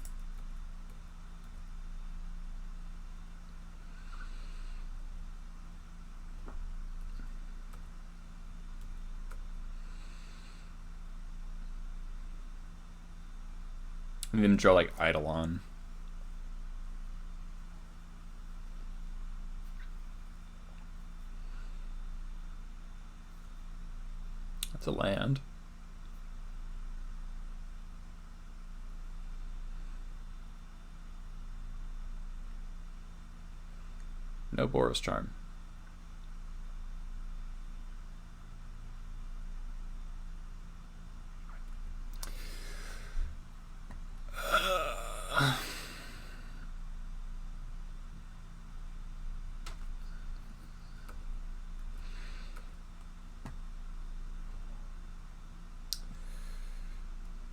Need them to draw like Eidolon. That's a land. No Boros Charm.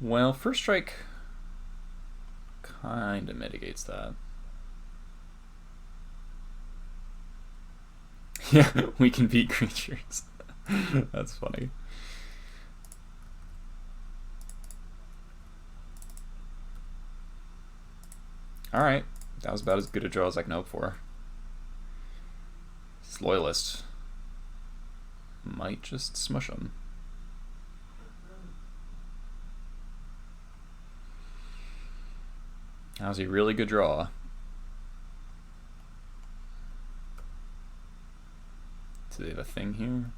Well, First Strike kind of mitigates that. Yeah, we can beat creatures. That's funny. Alright, that was about as good a draw as I can hope for. This Loyalist might just smush him. That was a really good draw. Do they have a thing here?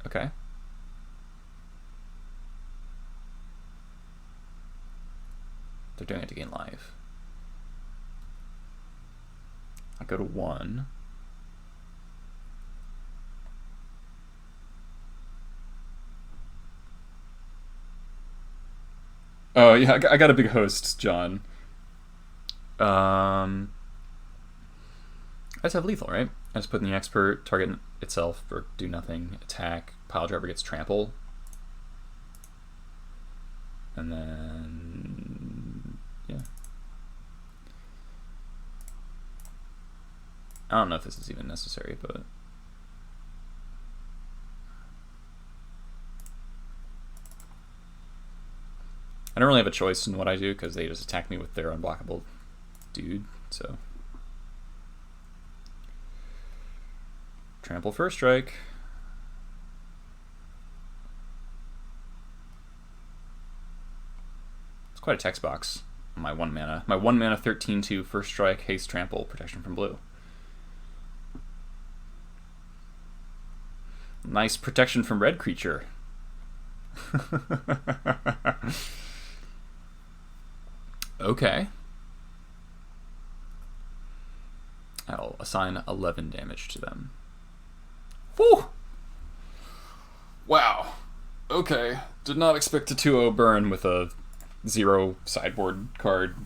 Okay. They're doing it to gain life. I go to 1. Oh yeah, I got a big host, John. I just have lethal, right? I just put in the Expert, target itself or do nothing, attack, pile driver gets trample. And then yeah. I don't know if this is even necessary, but I don't really have a choice in what I do because they just attack me with their unblockable dude, so. Trample First Strike. It's quite a text box. My 1 mana. My 1 mana 13/2 First Strike, Haste Trample, protection from blue. Nice protection from red creature. Okay. I'll assign 11 damage to them. Woo! Wow. Okay. Did not expect a 2-0 burn with a 0 sideboard card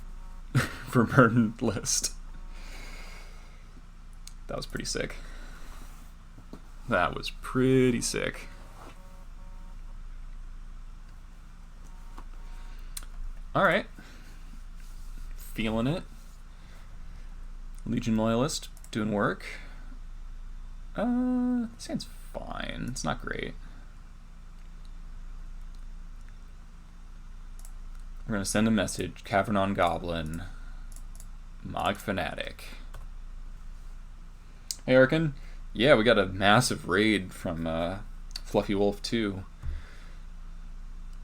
for burn list. That was pretty sick. That was pretty sick. Alright. Feeling it. Legion Loyalist, doing work. This hand's fine. It's not great. We're gonna send a message. Cavernon Goblin. Mog Fanatic. Hey, Arkin. Yeah, we got a massive raid from Fluffy Wolf 2.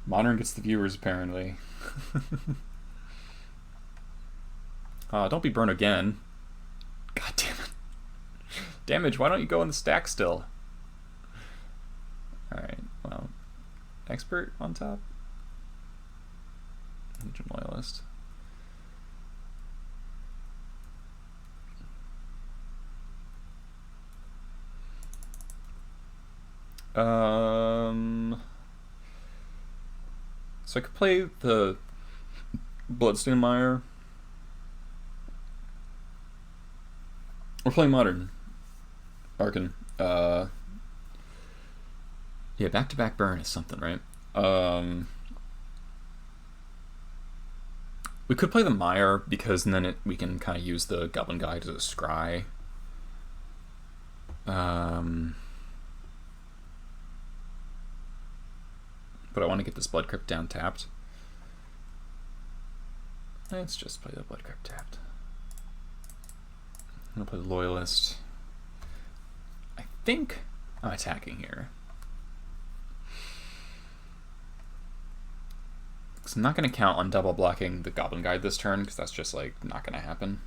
Modern gets the viewers, apparently. Don't be burned again. God damn it. Damage, why don't you go in the stack still? Alright, well. Expert on top? Legion Loyalist. So I could play the Bloodstone Mire. We're playing Modern. Arkin. Yeah, back-to-back burn is something, right? We could play the Mire, because then we can kind of use the Goblin Guide as a scry. But I want to get this Blood Crypt down tapped. Let's just play the Blood Crypt tapped. I'm gonna play the Loyalist. I think I'm attacking here. Because I'm not going to count on double blocking the Goblin Guide this turn, because that's just like not going to happen.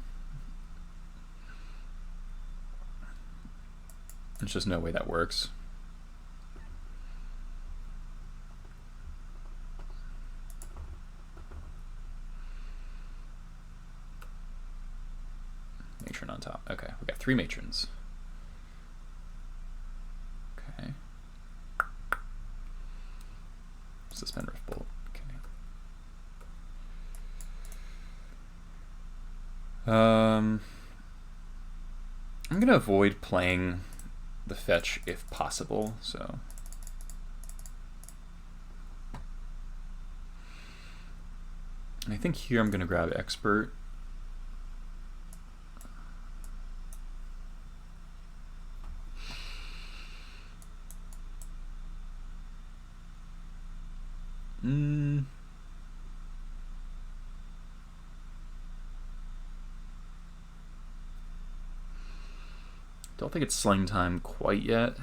There's just no way that works. Matron on top. Okay, we got 3 matrons. Okay. Suspend Rift Bolt. Okay. I'm gonna avoid playing the fetch if possible, so. And I think here I'm gonna grab Expert. Don't think it's sling time quite yet.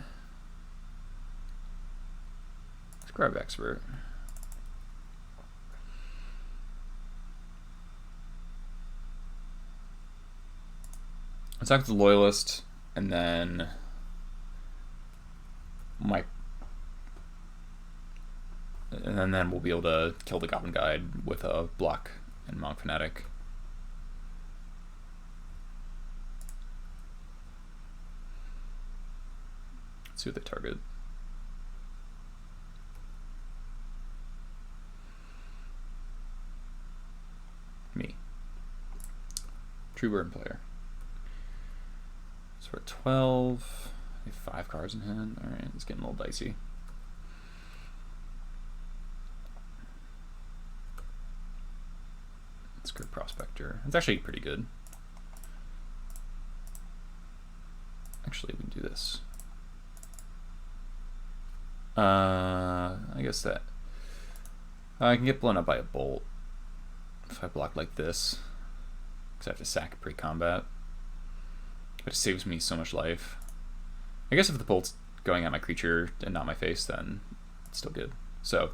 Let's grab Expert. Attack the Loyalist, and then and then we'll be able to kill the Goblin Guide with a block and Monk Fanatic. Let's see what they target. Me. True Burn player. So we're at 12. We have 5 cards in hand. Alright, it's getting a little dicey. Let's go Prospector. It's actually pretty good. Actually, we can do this. I guess that I can get blown up by a bolt if I block like this, because I have to sack pre-combat. But it saves me so much life. I guess if the bolt's going at my creature and not my face, then it's still good. So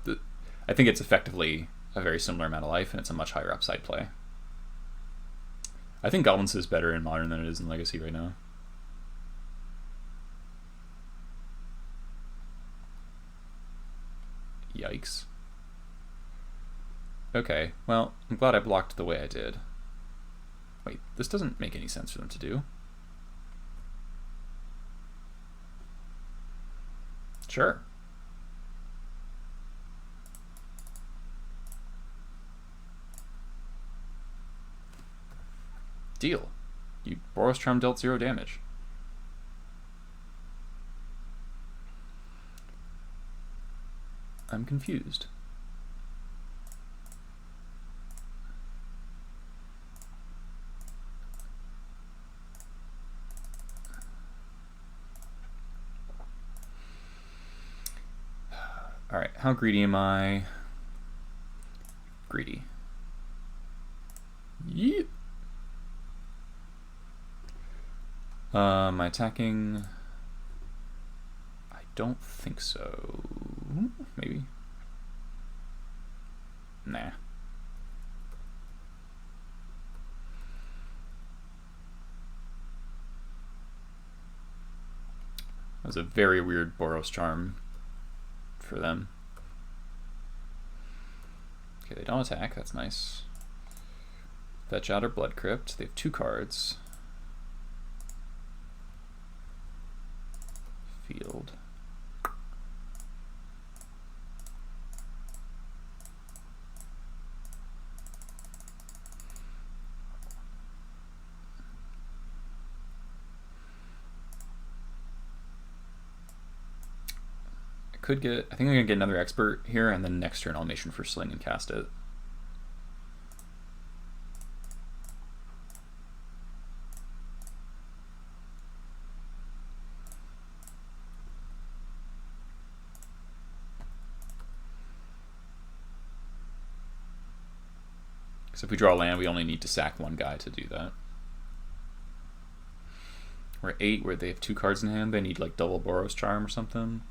I think it's effectively a very similar amount of life, and it's a much higher upside play. I think Goblins is better in Modern than it is in Legacy right now. Yikes. Okay, well, I'm glad I blocked the way I did. Wait, this doesn't make any sense for them to do. Sure. Deal. You Boros Charm dealt 0 damage. I'm confused. Alright, how greedy am I? Greedy. Yeet. Am I attacking? I don't think so. Maybe. Nah. That was a very weird Boros Charm for them. Okay, they don't attack, that's nice. Fetch out or Blood Crypt. They have 2 cards. Field. I think I'm gonna get another expert here, and then next turn I'll Nation for Sling and cast it. So if we draw land, we only need to sack 1 guy to do that. We're at 8, where they have 2 cards in hand. They need like double Boros Charm or something.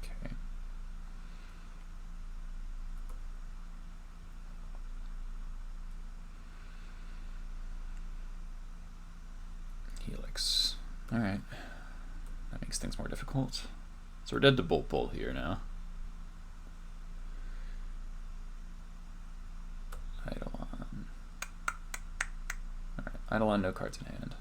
Okay. Helix. All right. That makes things more difficult. So we're dead to Bolt Bull here now. Eidolon. Alright, Eidolon, no cards in hand.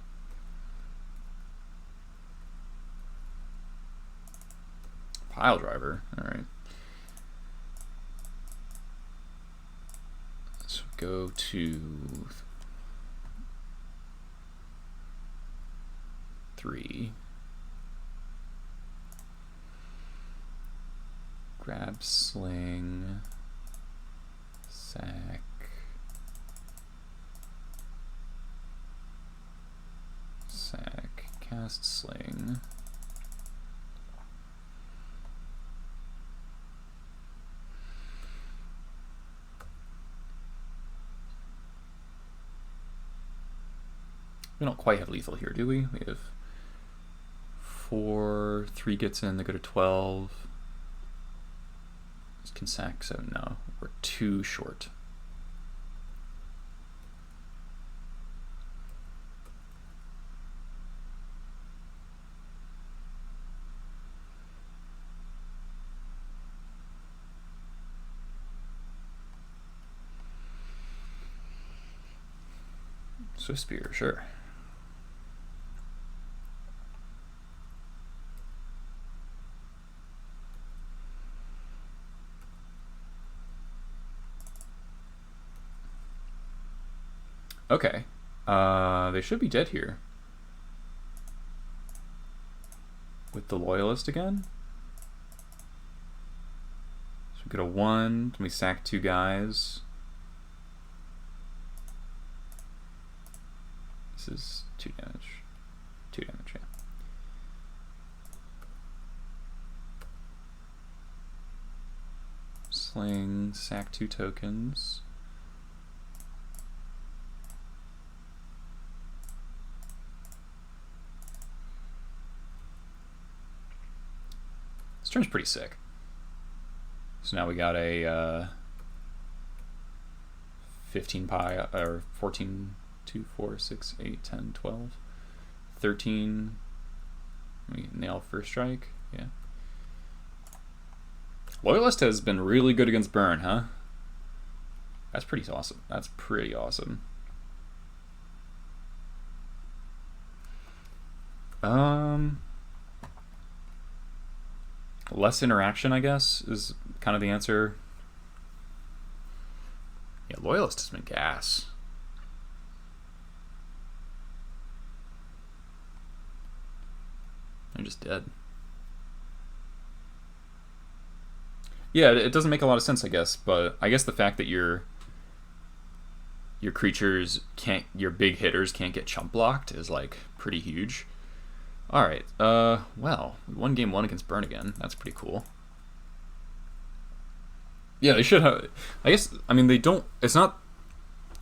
Pile Driver, alright. So go to 3. Grab, Sling, sack, cast Sling. We don't quite have lethal here, do we? We have 4, 3 gets in, they go to 12. Can sack, so no, we're 2 short. Swift Spear, sure. Okay, they should be dead here. With the Loyalist again. So we get a 1, then we sack 2 guys. This is 2 damage. 2 damage, yeah. Sling, sack 2 tokens. This turn's pretty sick. So now we got a 15 pi, or 14, 2, 4, 6, 8, 10, 12, 13. We nail first strike, yeah. Loyalist has been really good against burn, huh? That's pretty awesome. That's pretty awesome. Less interaction, I guess, is kind of the answer. Yeah, Loyalist has been gas. They're just dead. Yeah, it doesn't make a lot of sense, I guess, but I guess the fact that your creatures can't, your big hitters can't get chump blocked is like pretty huge. All right, well, we won game 1 against Burn again. That's pretty cool. Yeah, they should have. I guess, I mean, they don't. It's not.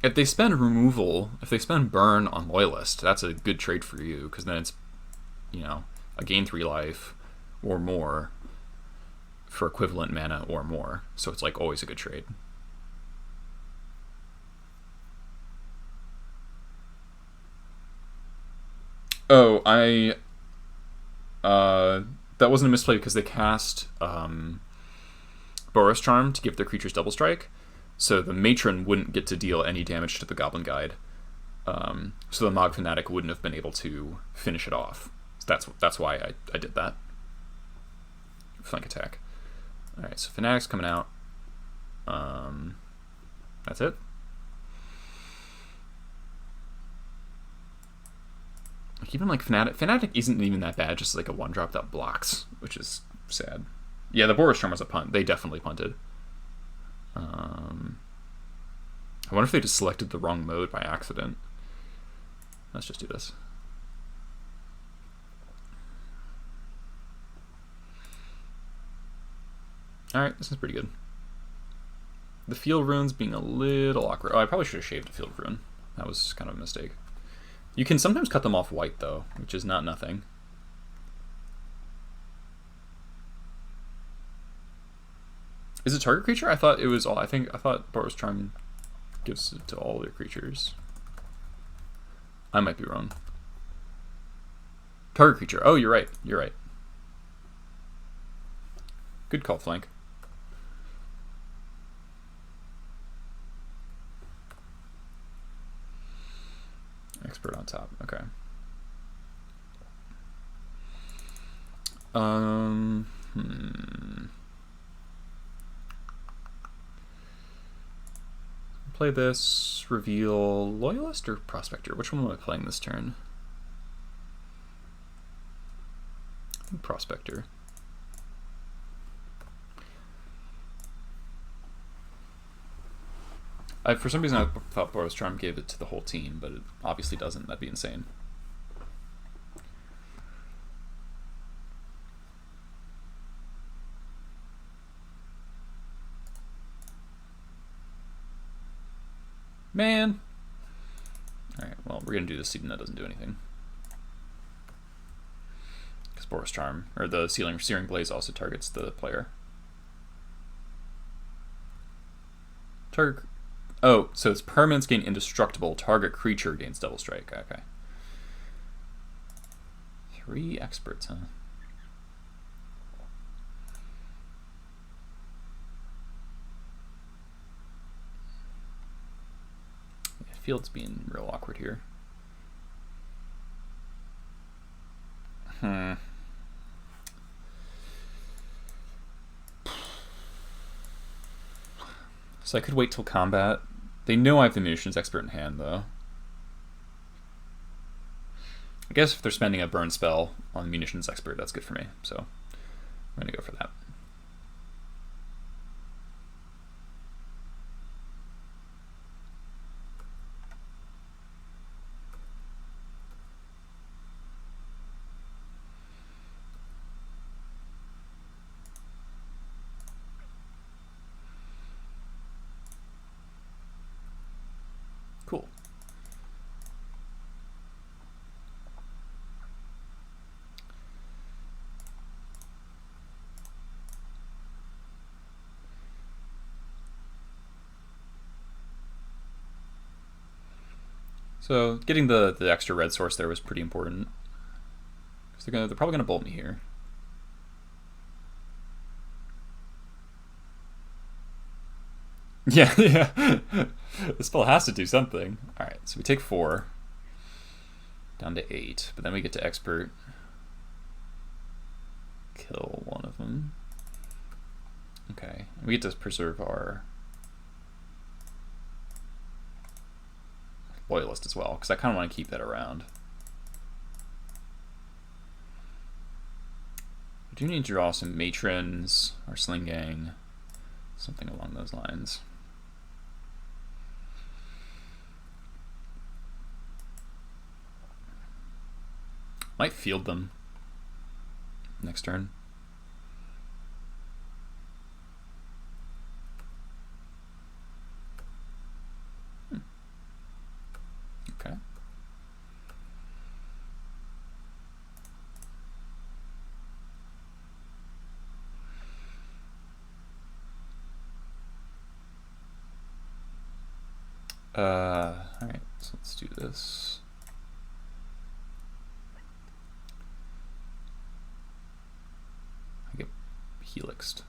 If they spend removal, if they spend Burn on Loyalist, that's a good trade for you, because then it's, you know, a gain 3 life or more for equivalent mana or more. So it's like always a good trade. Oh, that wasn't a misplay because they cast Boros Charm to give their creatures double strike, so the Matron wouldn't get to deal any damage to the Goblin Guide. So the Mog Fanatic wouldn't have been able to finish it off. So that's why I did that. Flank attack. Alright, so Fanatic's coming out. That's it. Like, even like Fanatic isn't even that bad, just like a 1-drop that blocks, which is sad. Yeah, the Boros Charm was a punt. They definitely punted. I wonder if they just selected the wrong mode by accident. Let's just do this. Alright, this is pretty good. The Field Rune's being a little awkward. Oh, I probably should have shaved a Field Rune. That was kind of a mistake. You can sometimes cut them off white, though, which is not nothing. Is it target creature? I thought it was all. I thought Boros Charm gives it to all their creatures. I might be wrong. Target creature. Oh, you're right. You're right. Good call, Flank. Expert on top. Okay. Play this. Reveal Loyalist or Prospector? Which one am I playing this turn? I think Prospector. For some reason, I thought Boros Charm gave it to the whole team, but it obviously doesn't. That'd be insane. Man! Alright, well, we're going to do this even though that doesn't do anything. Because Boros Charm, or the Searing Blaze also targets the player. Target... Oh, so it's permanents gain indestructible, target creature gains double strike. Okay. 3 experts, huh? Yeah, Field's being real awkward here. So I could wait till combat. They know I have the Munitions Expert in hand, though. I guess if they're spending a burn spell on Munitions Expert, that's good for me. So I'm going to go for that. Cool. So getting the extra red source there was pretty important. Because they're probably gonna bolt me here. Yeah, yeah. The spell has to do something. Alright, so we take 4. Down to 8. But then we get to Expert. kill one of them. Okay, we get to preserve our Loyalist as well, because I kind of want to keep that around. We do need to draw some Matrons or Sling Gang, something along those lines. Might field them next turn. Okay. Alright, so let's do this. I get helixed.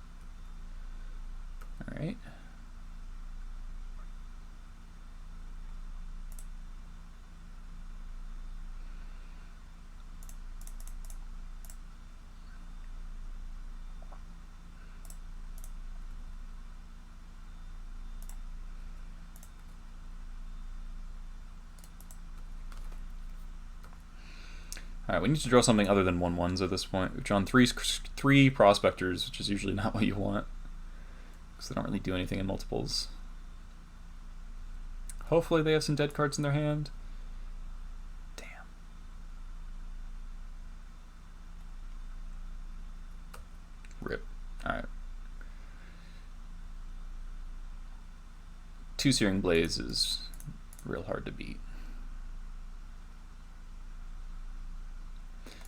Alright. Alright, we need to draw something other than 1/1s at this point. We've drawn three prospectors, which is usually not what you want, because they don't really do anything in multiples. Hopefully they have some dead cards in their hand. Damn. Rip. Alright. 2 Searing Blaze is real hard to beat.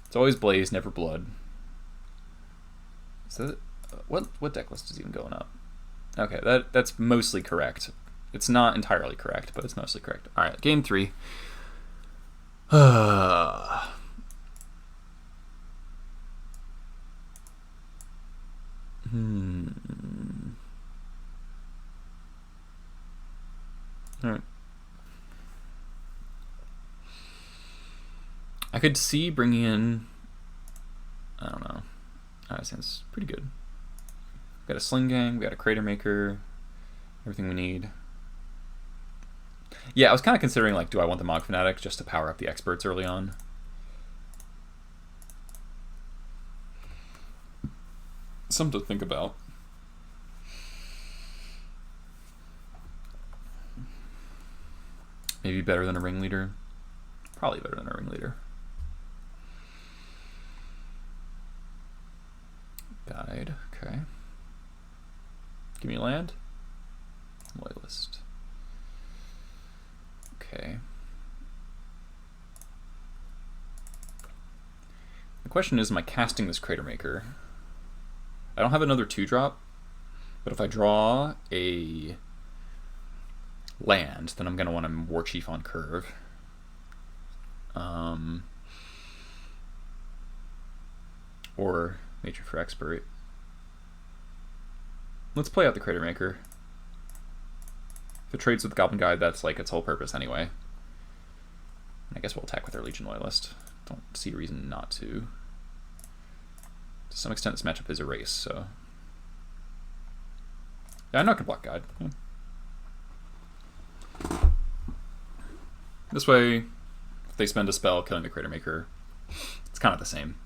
It's always Blaze, never Blood. So what deck list is even going up? Okay, that's mostly correct. It's not entirely correct, but it's mostly correct. All right, game 3. All right. I could see bringing in, I don't know. That sounds pretty good. We got a Sling Gang, we got a Crater Maker, everything we need. Yeah, I was kind of considering, like, do I want the Mog Fanatic just to power up the experts early on? Something to think about. Maybe better than a Ringleader. Probably better than a Ringleader. Guide, okay. Give me a land. Loyalist. Okay. The question is, am I casting this Crater Maker? I don't have another 2-drop, but if I draw a land, then I'm going to want a War Chief on curve. Or Major for Expert. Let's play out the Crater Maker. If it trades with Goblin Guide, that's like its whole purpose anyway. I guess we'll attack with our Legion Loyalist. Don't see a reason not to. To some extent, this matchup is a race, so. Yeah, I'm not gonna block Guide. Yeah. This way, if they spend a spell killing the Crater Maker, it's kind of the same.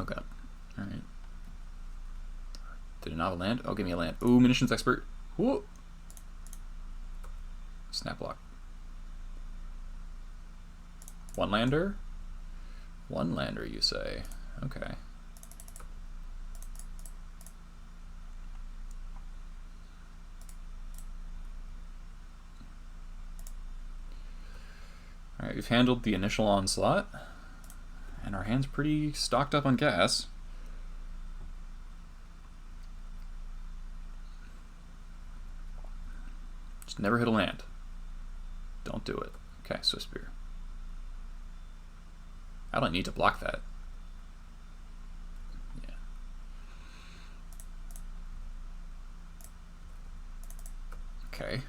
Oh god. Alright. Did it not have a land? Oh, give me a land. Ooh, Munitions Expert. Whoa. Snap block. One lander? One lander, you say. Okay. Alright, we've handled the initial onslaught. And our hand's pretty stocked up on gas. Just never hit a land. Don't do it. Okay, Swiss Spear. I don't need to block that. Yeah. Okay.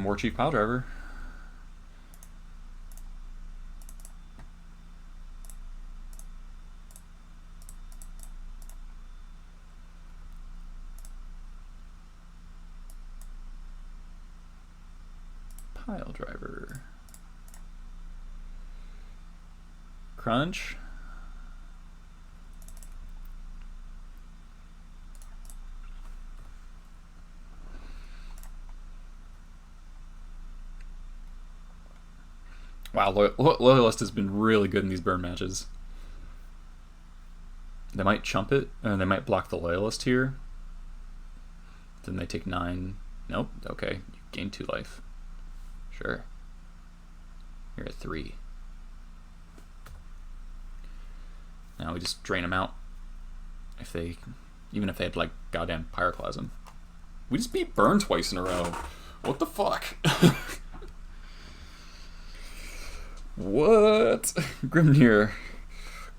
War Chief Piledriver. Pile driver. Crunch. Wow, Loyalist has been really good in these burn matches. They might chump it, and they might block the Loyalist here. Then they take 9. Nope, okay. You gain 2 life. Sure. You're at 3. Now we just drain them out. Even if they had, like, goddamn Pyroclasm. We just beat Burn twice in a row. What the fuck? What? Grimnir.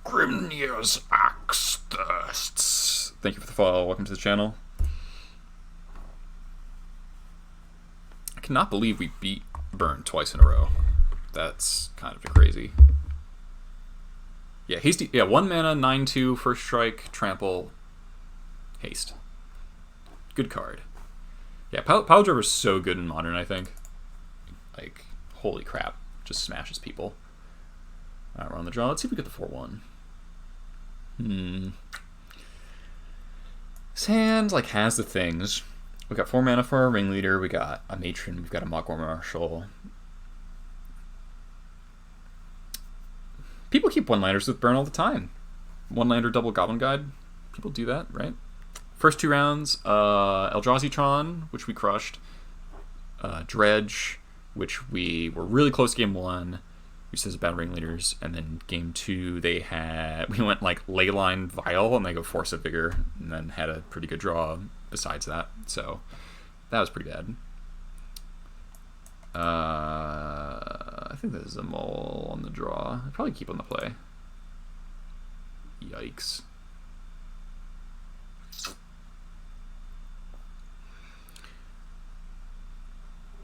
Grimnir's Axe Thirsts. Thank you for the follow. Welcome to the channel. I cannot believe we beat Burn twice in a row. That's kind of crazy. Yeah, hasty. Yeah, 1 mana, 9/2, first strike, trample, haste. Good card. Yeah, Pile Driver's so good in Modern, I think. Like, holy crap. Just smashes people. Alright, we're on the draw. Let's see if we get the 4/1. This hand, like, has the things. We got 4 mana for our Ringleader. We got a Matron. We've got a Mogwai Marshal. People keep one-liners with Burn all the time. One-liner double Goblin Guide. People do that, right? First 2 rounds, Eldrazi Tron, which we crushed. Dredge, which we were really close game 1. We says bad Ringleaders. And then game 2, we went like Leyline Vial, and they go Force of Vigor, and then had a pretty good draw besides that. So that was pretty bad. I think there's a mole on the draw. I'd probably keep on the play. Yikes.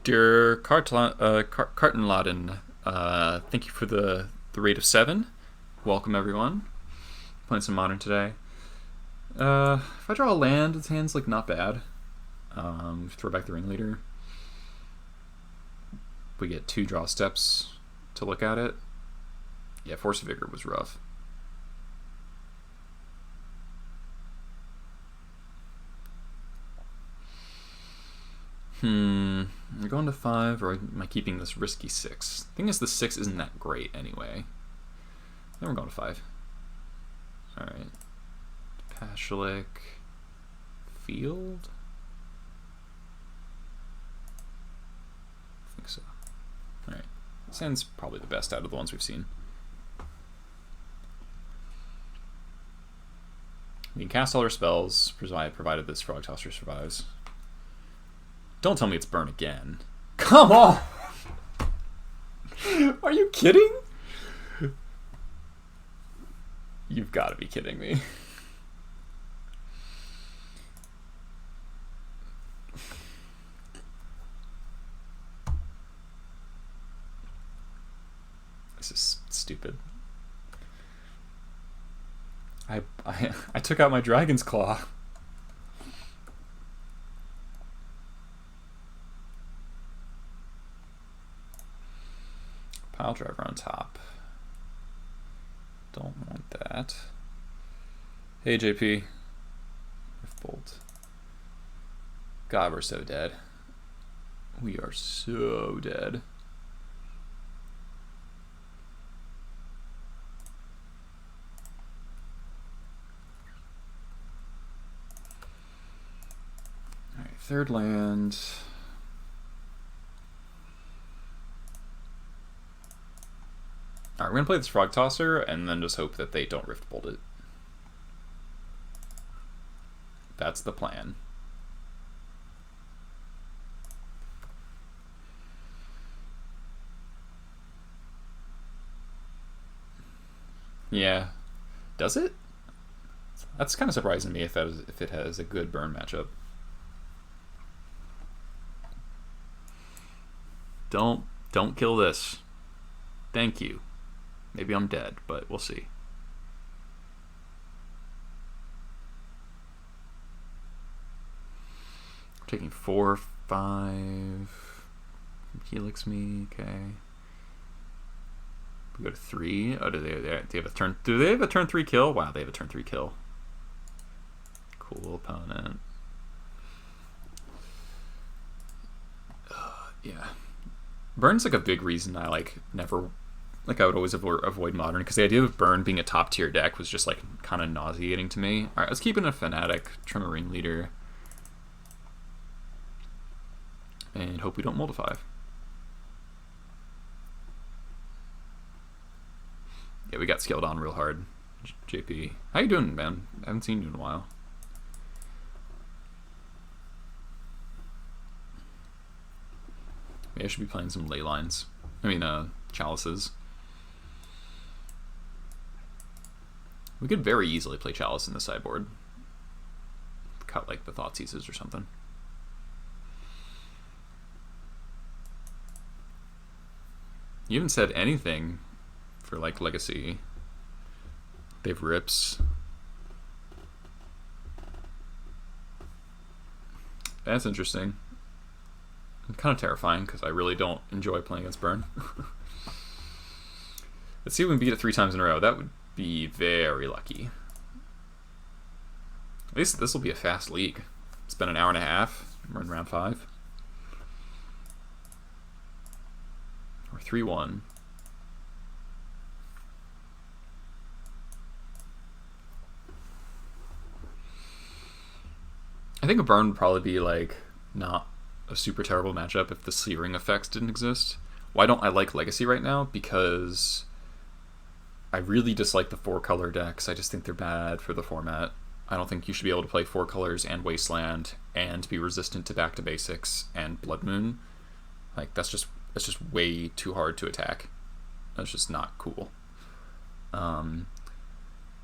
Dear Kartenladen, thank you for the rate of 7. Welcome everyone. Playing some Modern today. If I draw a land, this hand's like not bad. Throw back the Ringleader. We get 2 draw steps to look at it. Yeah, Force of Vigor was rough. Am I going to 5, or am I keeping this risky 6? The thing is, the 6 isn't that great anyway. Then we're going to 5. Alright. Pashalik. Field? I think so. Alright. This hand's probably the best out of the ones we've seen. We can cast all our spells, provided this Frog Tosser survives. Don't tell me it's Burn again. Come on! Are you kidding? You've got to be kidding me. This is stupid. I took out my Dragon's Claw. Pile driver on top. Don't want that. Hey JP. Riftbolt. God, we're so dead. We are so dead. Alright, 3rd land. Alright, we're going to play this Frog Tosser and then just hope that they don't Riftbolt it. That's the plan. Yeah. Does it? That's kind of surprising me if it has a good Burn matchup. Don't kill this. Thank you. Maybe I'm dead, but we'll see. We're taking 4, 5. Helix me, okay. We go to 3. Oh, do they have a turn? Do they have a turn 3 kill? Wow, they have a turn 3 kill. Cool opponent. Yeah, Burn's like a big reason I I would always avoid Modern, because the idea of Burn being a top tier deck was just like kind of nauseating to me. All right, let's keep in a Fanatic, trim a Ringleader, and hope we don't mold a 5. Yeah, we got scaled on real hard. JP, how you doing, man? I haven't seen you in a while. Maybe I should be playing some ley lines. I mean, chalices. We could very easily play chalice in the sideboard. Cut like the Thoughtseizes or something. You haven't said anything for like Legacy. They have Rips. That's interesting. Kind of terrifying because I really don't enjoy playing against Burn. Let's see if we can beat it 3 times in a row. That would be very lucky. At least this will be a fast league. It's been an hour and a half. We're in round 5. We're 3-1. I think a Burn would probably be like not a super terrible matchup if the Searing effects didn't exist. Why don't I like Legacy right now? Because I really dislike the 4-color decks. I just think they're bad for the format. I don't think you should be able to play 4 colors and Wasteland and be resistant to Back to Basics and Blood Moon. Like that's just way too hard to attack. That's just not cool.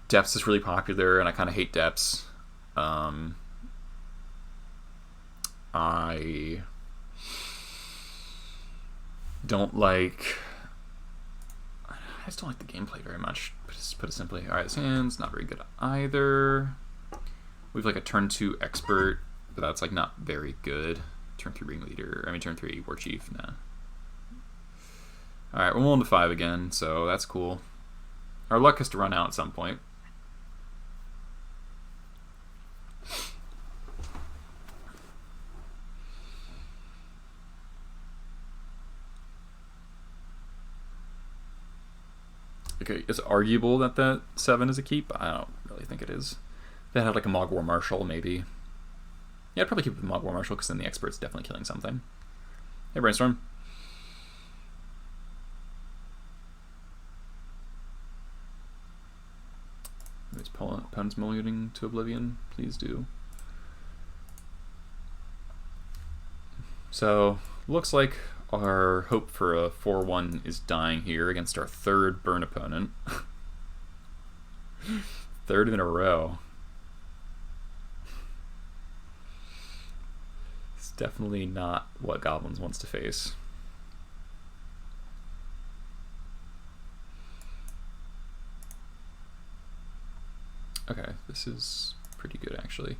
Depths is really popular, and I kind of hate Depths. I don't like. I just don't like the gameplay very much. Put it simply. All right, this hand's not very good either. We have like a turn 2 expert, but that's like not very good. Turn 3 Ringleader. I mean, turn 3 War Chief. Nah. All right, we're rolling to 5 again, so that's cool. Our luck has to run out at some point. Okay, it's arguable that that 7 is a keep. I don't really think it is. They had like a Mogwar Marshal, maybe. Yeah, I'd probably keep it with Mogwar Marshal, because then the expert's definitely killing something. Hey, Brainstorm. Is opponent's mulligating to Oblivion? Please do. So, looks like our hope for a 4-1 is dying here against our 3rd Burn opponent. 3rd in a row. It's definitely not what Goblins wants to face. Okay, this is pretty good actually.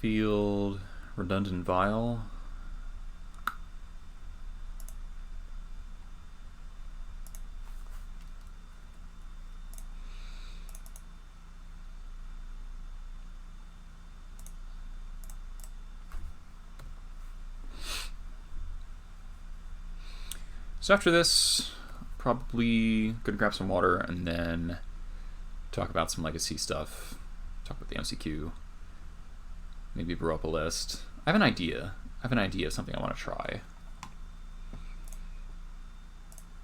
Field, Redundant Vial. So after this, probably gonna grab some water and then talk about some Legacy stuff. Talk about the MCQ. Maybe brew up a list. I have an idea. Of something I want to try.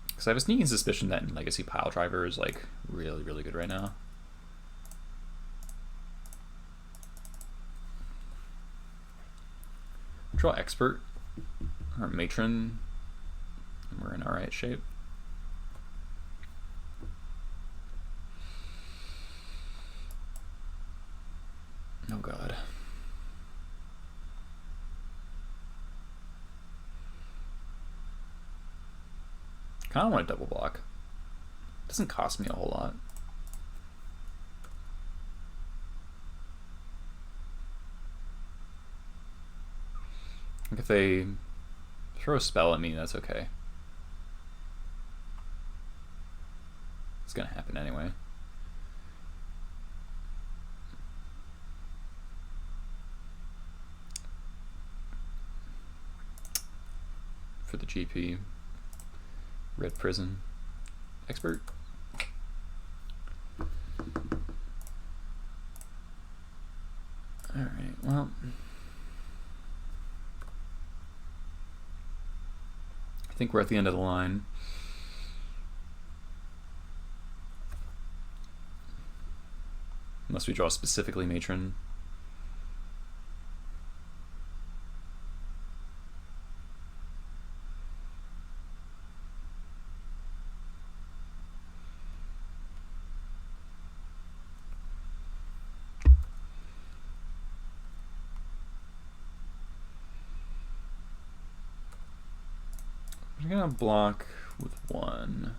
Because I have a sneaking suspicion that in Legacy Pile Driver is like really, really good right now. Draw Expert or Matron, and we're in alright shape. Oh god. Kinda want to double block. Doesn't cost me a whole lot. Like if they throw a spell at me, that's okay. It's gonna happen anyway. For the GP, Red Prison, Expert. Alright, well. I think we're at the end of the line. Unless we draw specifically Matron. I'm gonna block with 1.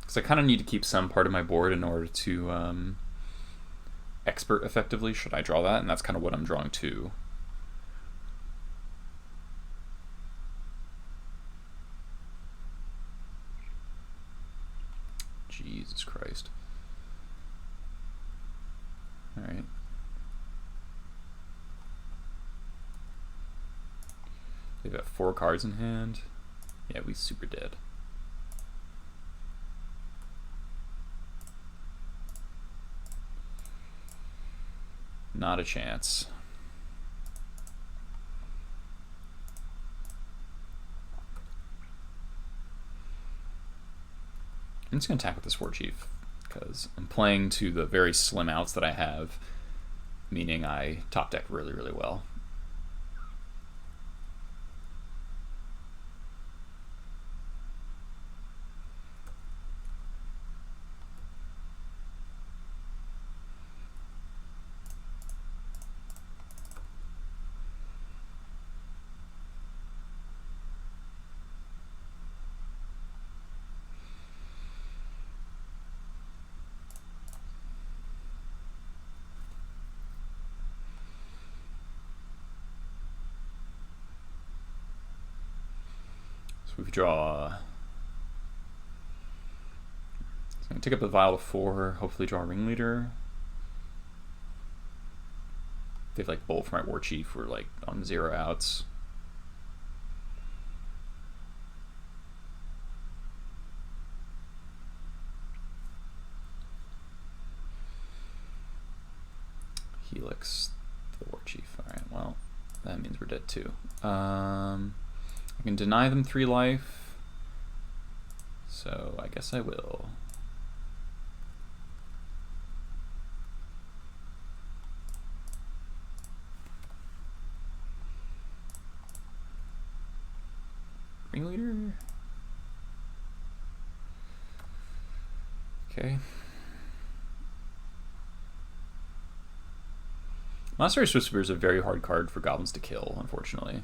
Because I kind of need to keep some part of my board in order to expert effectively, should I draw that, and that's kind of what I'm drawing to. Jesus Christ. Alright. They've got 4 cards in hand. Yeah, we super dead. Not a chance. I'm just going to attack with this War Chief, because I'm playing to the very slim outs that I have, meaning I top deck really, really well. We draw. So I'm gonna take up the Vial of 4. Hopefully, draw a Ringleader. They've like Bolt for my War Chief. We're like on 0 outs. Helix, the War Chief. All right. Well, that means we're dead too. I can deny them 3 life, so I guess I will. Ringleader? Okay. Monastery Whisperer is a very hard card for goblins to kill, unfortunately.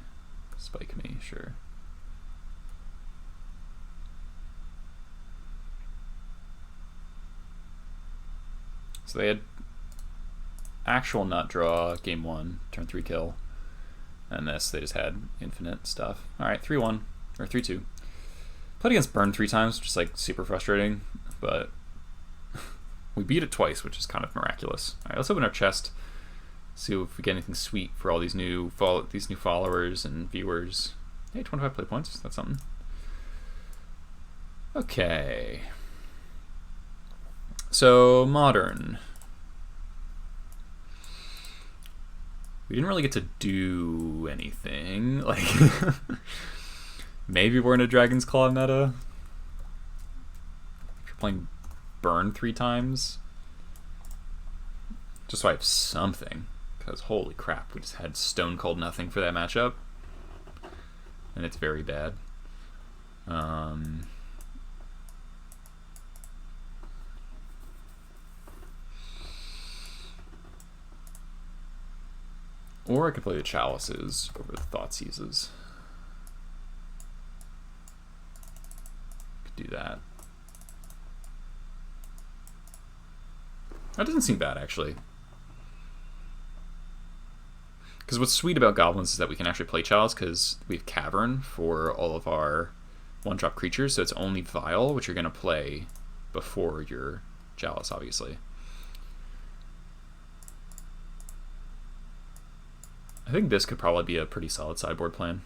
Spike me, sure. So they had actual nut draw game 1, turn 3 kill, and this they just had infinite stuff. All right, 3-1 or 3-2. Played against burn 3 times, just like super frustrating, but we beat it twice, which is kind of miraculous. All right, let's open our chest, see if we get anything sweet for all these new followers and viewers. Hey, 25 play points. That's something. Okay. So, Modern. We didn't really get to do anything. Like, maybe we're in a Dragon's Claw meta. If you're playing Burn 3 times. Just so I have something. Because holy crap, we just had stone cold nothing for that matchup. And it's very bad. Or I could play the Chalices over the Thoughtseizes. Could do that. That doesn't seem bad, actually. Because what's sweet about Goblins is that we can actually play Chalice because we have Cavern for all of our one-drop creatures, so it's only Vial, which you're going to play before your Chalice, obviously. I think this could probably be a pretty solid sideboard plan.